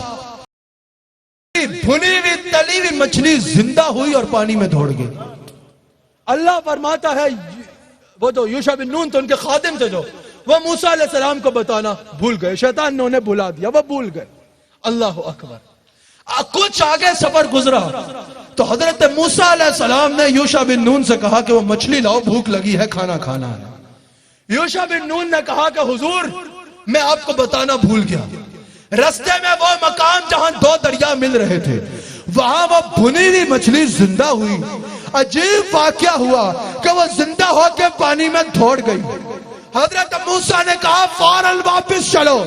بھنی ہوئی تلی ہوئی مچھلی زندہ ہوئی اور پانی میں دوڑ گئی. اللہ فرماتا ہے وہ جو یوشع بن نون تھے، ان کے خادم تھے، جو وہ موسیٰ علیہ السلام کو بتانا بھول گئے. شیطان نے انہیں بھلا دیا، وہ بھول گئے. اللہ اکبر. کچھ آگے سفر گزرا تو حضرت موسیٰ علیہ السلام نے یوشع بن نون سے کہا کہ وہ مچھلی لاؤ، بھوک لگی ہے، کھانا کھانا ہے. یوشع بن نون نے کہا کہ حضور میں آپ کو بتانا بھول گیا. رستے میں وہ مقام جہاں 2 دریا مل رہے تھے، وہاں وہ بھنی ہوئی مچھلی زندہ ہوئی. عجیب واقعہ ہوا کہ وہ زندہ ہو کے پانی میں دوڑ گئی. حضرت موسیٰ نے کہا فوراً واپس چلو،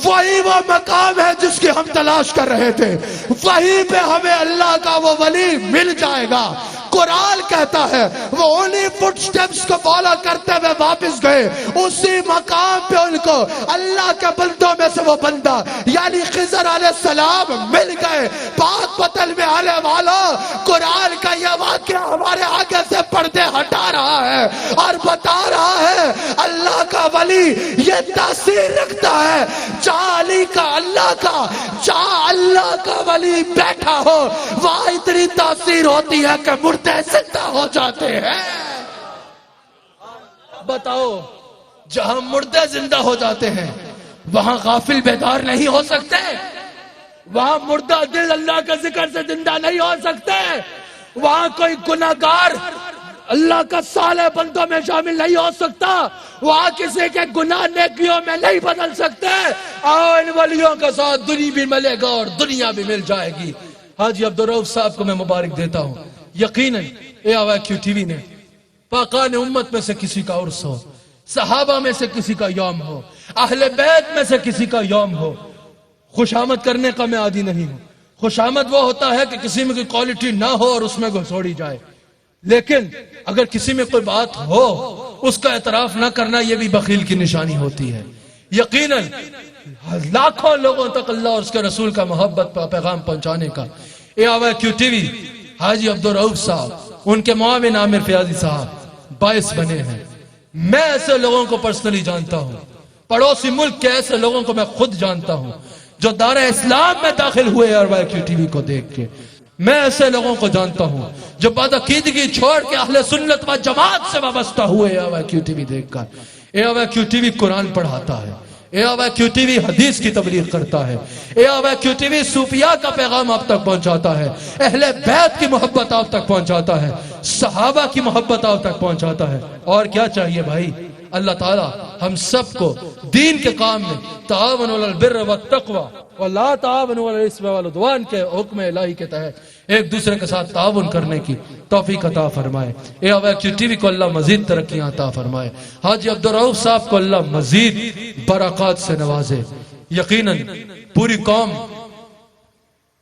وہی وہ مقام ہے جس کی ہم تلاش کر رہے تھے، وہیں پہ ہمیں اللہ کا وہ ولی مل جائے گا. قرآن کہتا ہے وہ انہی فٹ سٹیپس کو فالو کرتے ہوئے واپس گئے. اسی مقام پہ ان کو اللہ کے بندوں بندوں میں سے وہ بندہ یعنی خضر علیہ السلام مل گئے. پاک پتن میں آنے والوں قرآن کا یہ واقعہ ہمارے آگے سے پردے ہٹا رہا ہے اور بتا رہا ہے اللہ کا ولی یہ تاثیر رکھتا ہے. جہاں علی کا اللہ کا جہاں اللہ کا ولی بیٹھا ہو وہاں اتنی تاثیر ہوتی ہے کہ مردے زندہ ہو جاتے ہیں. بتاؤ جہاں مردے زندہ ہو جاتے ہیں وہاں غافل بیدار نہیں ہو سکتے؟ وہاں مردہ دل اللہ کے ذکر سے زندہ نہیں ہو سکتے؟ وہاں کوئی گناہگار اللہ کا صالح بندوں میں شامل نہیں ہو سکتا؟ وہاں کسی کے گناہ نیکیوں میں نہیں بدل سکتے؟ آؤ ان ولیوں کے ساتھ دنیا بھی ملے گا اور دنیا بھی مل جائے گی. حاجی عبدالرؤف صاحب کو میں مبارک دیتا ہوں. یقیناً AOIQ TV نے پاکان امت میں سے کسی کا عرس ہو, صحابہ میں سے کسی کا یوم ہو, اہل بیت میں سے کسی کا یوم ہو, خوشامد کرنے کا میں عادی نہیں ہوں. خوشامد وہ ہوتا ہے کہ کسی میں کوئی کوالٹی نہ ہو اور اس میں گھسوڑی جائے, لیکن اگر کسی میں کوئی بات ہو اس کا اعتراف نہ کرنا یہ بھی بخیل کی نشانی ہوتی ہے. یقیناً لاکھوں لوگوں تک اللہ اور اس کے رسول کا محبت کا پیغام پہنچانے کا AOIQ TV حاجی عبدالرؤف صاحب, ان کے معاون عامر فیاضی صاحب باعث بنے ہیں. میں ایسے لوگوں کو پرسنلی جانتا ہوں, پڑوسی ملک کے ایسے لوگوں کو میں خود جانتا ہوں جو دار اسلام میں داخل ہوئے AOIQ TV کو دیکھ کے. میں ایسے لوگوں کو جانتا ہوں جو بدعقیدگی چھوڑ کے اہل سنت و جماعت سے وابستہ ہوئے AOIQ TV دیکھ کر. AOIQ TV قرآن پڑھاتا ہے, AOIQ TV حدیث کی تبلیغ کرتا ہے, AOIQ TV صوفیاء کا پیغام آپ تک پہنچاتا ہے, اہل بیت کی محبت آپ تک پہنچاتا ہے, صحابہ کی محبت آپ تک پہنچاتا ہے. اور کیا چاہیے بھائی؟ اللہ تعالی ہم سب کو دین کے کام میں تعاون علی البر والتقوی ولا تعاونوا علی الاثم والعدوان کے حکم الہی کے تحت ایک دوسرے کے ساتھ تعاون کرنے کی توفیق عطا فرمائے. AOIQ TV کو اللہ مزید ترقیاں عطا فرمائے. حاجی عبدالرؤف صاحب کو اللہ مزید برکات سے نوازے. یقیناً پوری قوم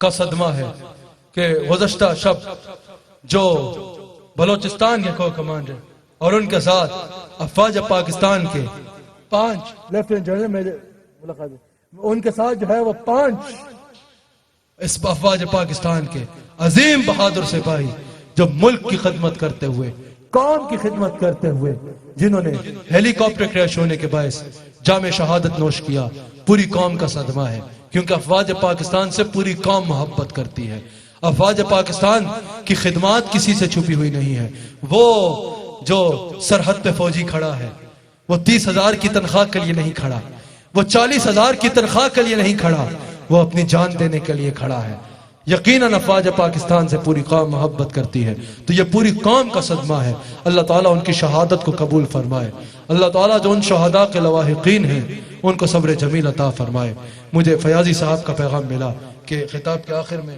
کا صدمہ ہے کہ گزشتہ شب جو بلوچستان کے کو کمانڈر اور ان کے ساتھ افواج پاکستان کے 5 لیفٹیننٹ جنرل میجر ملاقات, ان کے ساتھ جو ہے وہ 5 اس افواج پاکستان کے عظیم بہادر سپاہی جو ملک کی خدمت کرتے ہوئے, قوم کی خدمت کرتے ہوئے, جنہوں نے ہیلی کاپٹر کریش ہونے کے باعث جام شہادت نوش کیا, پوری قوم کا صدمہ ہے. کیونکہ افواج پاکستان سے پوری قوم محبت کرتی ہے. افواج پاکستان کی خدمات کسی سے چھپی ہوئی نہیں ہے. وہ جو سرحد پہ فوجی کھڑا ہے وہ 30,000 کی تنخواہ کے لیے نہیں کھڑا, وہ 40,000 کی تنخواہ کے لیے نہیں کھڑا, وہ اپنی جان دینے کے لیے کھڑا ہے. یقیناً افواج پاکستان سے پوری قوم محبت کرتی ہے, تو یہ پوری قوم کا صدمہ ہے. اللہ تعالیٰ ان کی شہادت کو قبول فرمائے. اللہ تعالیٰ جو ان شہداء کے لواحقین ہیں ان کو صبر جمیل عطا فرمائے. مجھے فیاضی صاحب کا پیغام ملا کہ خطاب کے آخر میں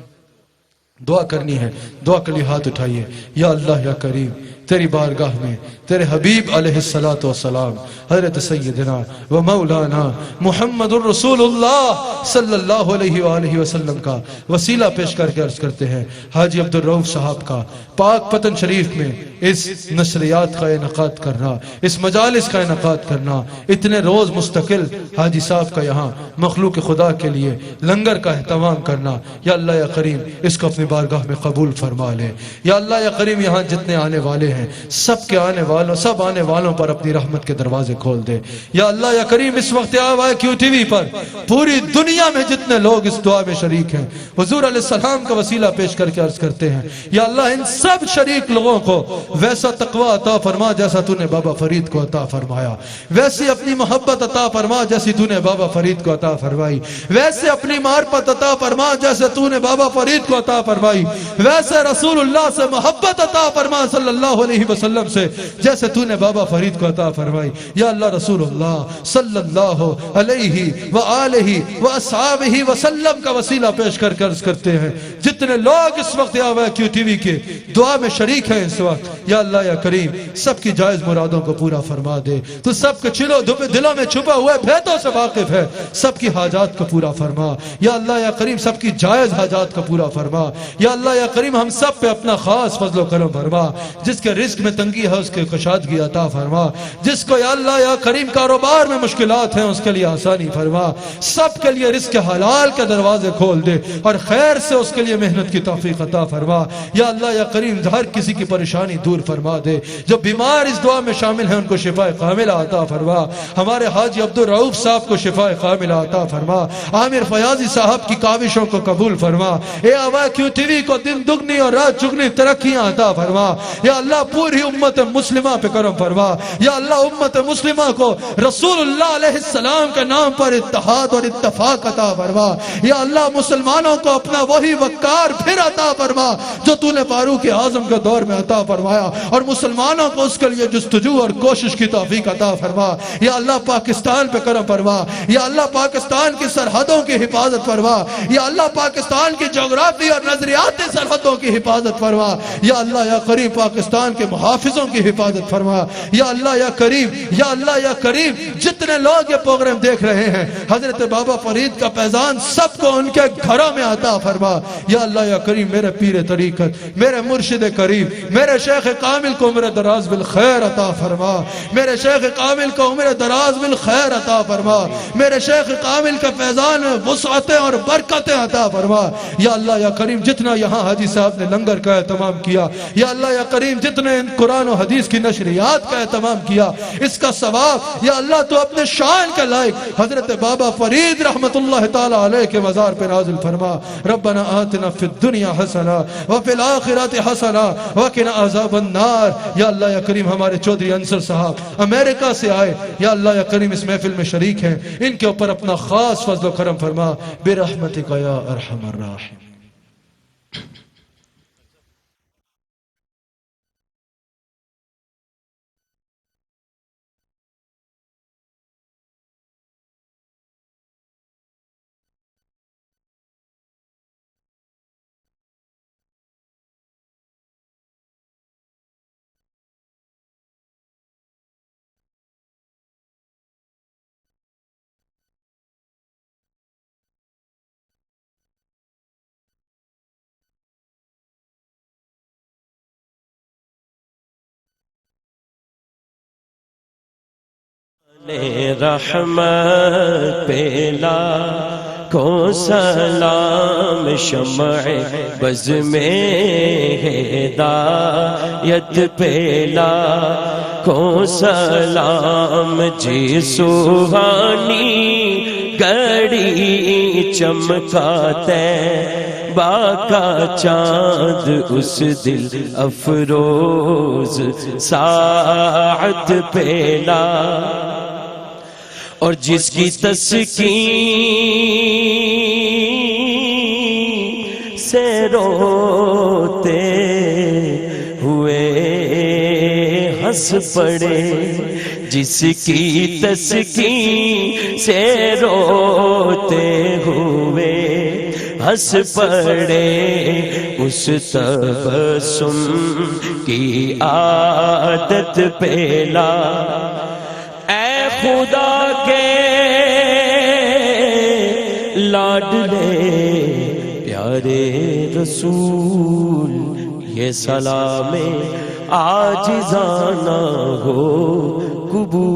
دعا کرنی ہے. دعا کے لیے ہاتھ اٹھائیے. یا اللہ یا کریم, تیری بارگاہ میں تیرے حبیب علیہ السلام حضرت سیدنا و مولانا محمد الرسول اللہ صلی اللہ علیہ وآلہ وسلم کا وسیلہ پیش کر کے عرض کرتے ہیں حاجی عبدالرؤف صاحب کا پاک پتن شریف میں اس نشریات کا انعقاد کرنا, اس مجالس کا انعقاد کرنا, اتنے روز مستقل حاجی صاحب کا یہاں مخلوق خدا کے لیے لنگر کا اہتمام کرنا. یا اللہ یا کریم اس کو اپنی بارگاہ میں قبول فرما لے. یا اللہ یا کریم یہاں جتنے آنے والے ہیں سب کے آنے والوں پر اپنی رحمت کے دروازے کھول دے. یا اللہ یا کریم اس وقت AOIQ TV پر پوری دنیا میں جتنے لوگ اس دعا میں شریک ہیں حضور علیہ السلام کا وسیلہ پیش کر کے عرض کرتے ہیں یا اللہ ان سب شریک لوگوں کو ویسا تقوی عطا فرما جیسا تو نے بابا فرید کو عطا فرمایا, ویسی اپنی محبت عطا فرما جیسی تو نے بابا فرید کو عطا فرمائی, ویسے اپنی معرفت عطا فرما جیسے تو نے بابا فرید کو عطا فرمائی, ویسے رسول اللہ سے محبت عطا فرما صلی اللہ علیہ وسلم سے جیسے تو نے بابا فرید کو عطا فرمائی. یا اللہ رسول اللہ صلی اللہ علیہ وآلہ واصحابہ وسلم کا وسیلہ پیش کر کے عرض کرتے ہیں جتنے لوگ اس وقت AOIQ TV کے دعا میں شریک ہیں اس وقت, یا اللہ یا کریم سب کی جائز مرادوں کو پورا فرما دے. تو سب کے دلوں میں چھپا ہوئے بھیدوں سے واقف ہے, سب کی حاجات کو پورا فرما. یا اللہ یا کریم سب کی جائز حاجات کو پورا فرما. یا اللہ یا کریم ہم سب پہ اپنا خاص فضل و کرم فرما. جس کے کے رزق میں تنگی ہے اس کے کشادگی عطا فرما، جس کو یا اللہ یا کریم کاروبار میں مشکلات ہیں اس کے لیے آسانی فرما، سب کے لیے رزق حلال کے دروازے کھول دے اور خیر سے اس کے لیے محنت کی توفیق عطا فرما، یا اللہ یا کریم ہر کسی کی پریشانی دور فرما دے، جو بیمار اس دعا میں شامل ہیں ان کو شفا کاملہ عطا فرما، ہمارے حاجی عبدالرؤوف صاحب کو شفا کاملہ عطا فرما، عامر فیاضی صاحب کی کاوشوں کو قبول فرما، اے آوا کیو ٹی وی کو دن دگنی اور رات چگنی ترقیاں عطا فرما، یا اللہ پوری امت مسلمہ پہ کرم فرما، یا اللہ امت مسلمہ کو رسول اللہ علیہ السلام کے نام پر اتحاد اور اتفاق عطا فرما، یا اللہ مسلمانوں کو اپنا وہی وقار پھر عطا فرما جو تو نے فاروق اعظم کے دور میں عطا فرمایا، اور مسلمانوں کو اس کے لیے جستجو اور کوشش کی توفیق عطا فرما، یا اللہ پاکستان پہ کرم فرما، یا اللہ پاکستان کی سرحدوں کی حفاظت فرما، یا اللہ پاکستان کی جغرافی اور نظریاتی سرحدوں کی حفاظت فرما، یا اللہ یا کریم پاکستان کے محافظوں کی حفاظت فرما، یا اللہ یا کریم، یا اللہ یا کریم جتنے لوگ یہ پروگرام دیکھ رہے ہیں حضرت بابا فرید کا فیضان سب کو ان کے گھروں میں عطا فرما، یا اللہ یا کریم میرے پیر طریقت، میرے مرشد کریم، میرے شیخ کامل کو عمر دراز بالخیر عطا فرما، میرے شیخ کامل کو عمر دراز بالخیر عطا فرما، میرے شیخ کامل کا فیضان میں وسعتیں اور برکتیں عطا فرما، یا اللہ یا کریم جتنا یہاں حاجی صاحب نے لنگر کا اہتمام کیا، یا اللہ یا کریم جتنے ان قرآن و حدیث کی نشریات کا اہتمام کیا، اس کا ثواب یا اللہ تو اپنے شان کے لائق حضرت بابا فرید رحمت اللہ تعالی علیہ کے مزار پر نازل فرما، ربنا آتنا فی الدنیا حسنہ وفی الآخرات حسنہ وقنا عذاب النار، یا اللہ یا کریم ہمارے چودھری انصر صاحب امریکہ سے آئے، یا اللہ یا کریم اس محفل میں شریک ہیں، ان کے اوپر اپنا خاص فضل و کرم فرما برحمتک یا ارحم الراحمین۔ رحمت پیلا کو سلام، شمع بز میں ہدایت پیلا کو سلام، جی سوہانی گھڑی چمکاتے باقا چاند اس دل افروز ساعت پیلا، اور جس کی تسکین سے روتے ہوئے ہنس پڑے، جس کی تسکین سے روتے ہوئے ہنس پڑے، اس تبسم کی عادت پیلا، اے خدا کے لاڈلے پیارے رسول، یہ سلام عاجزانہ ہو قبول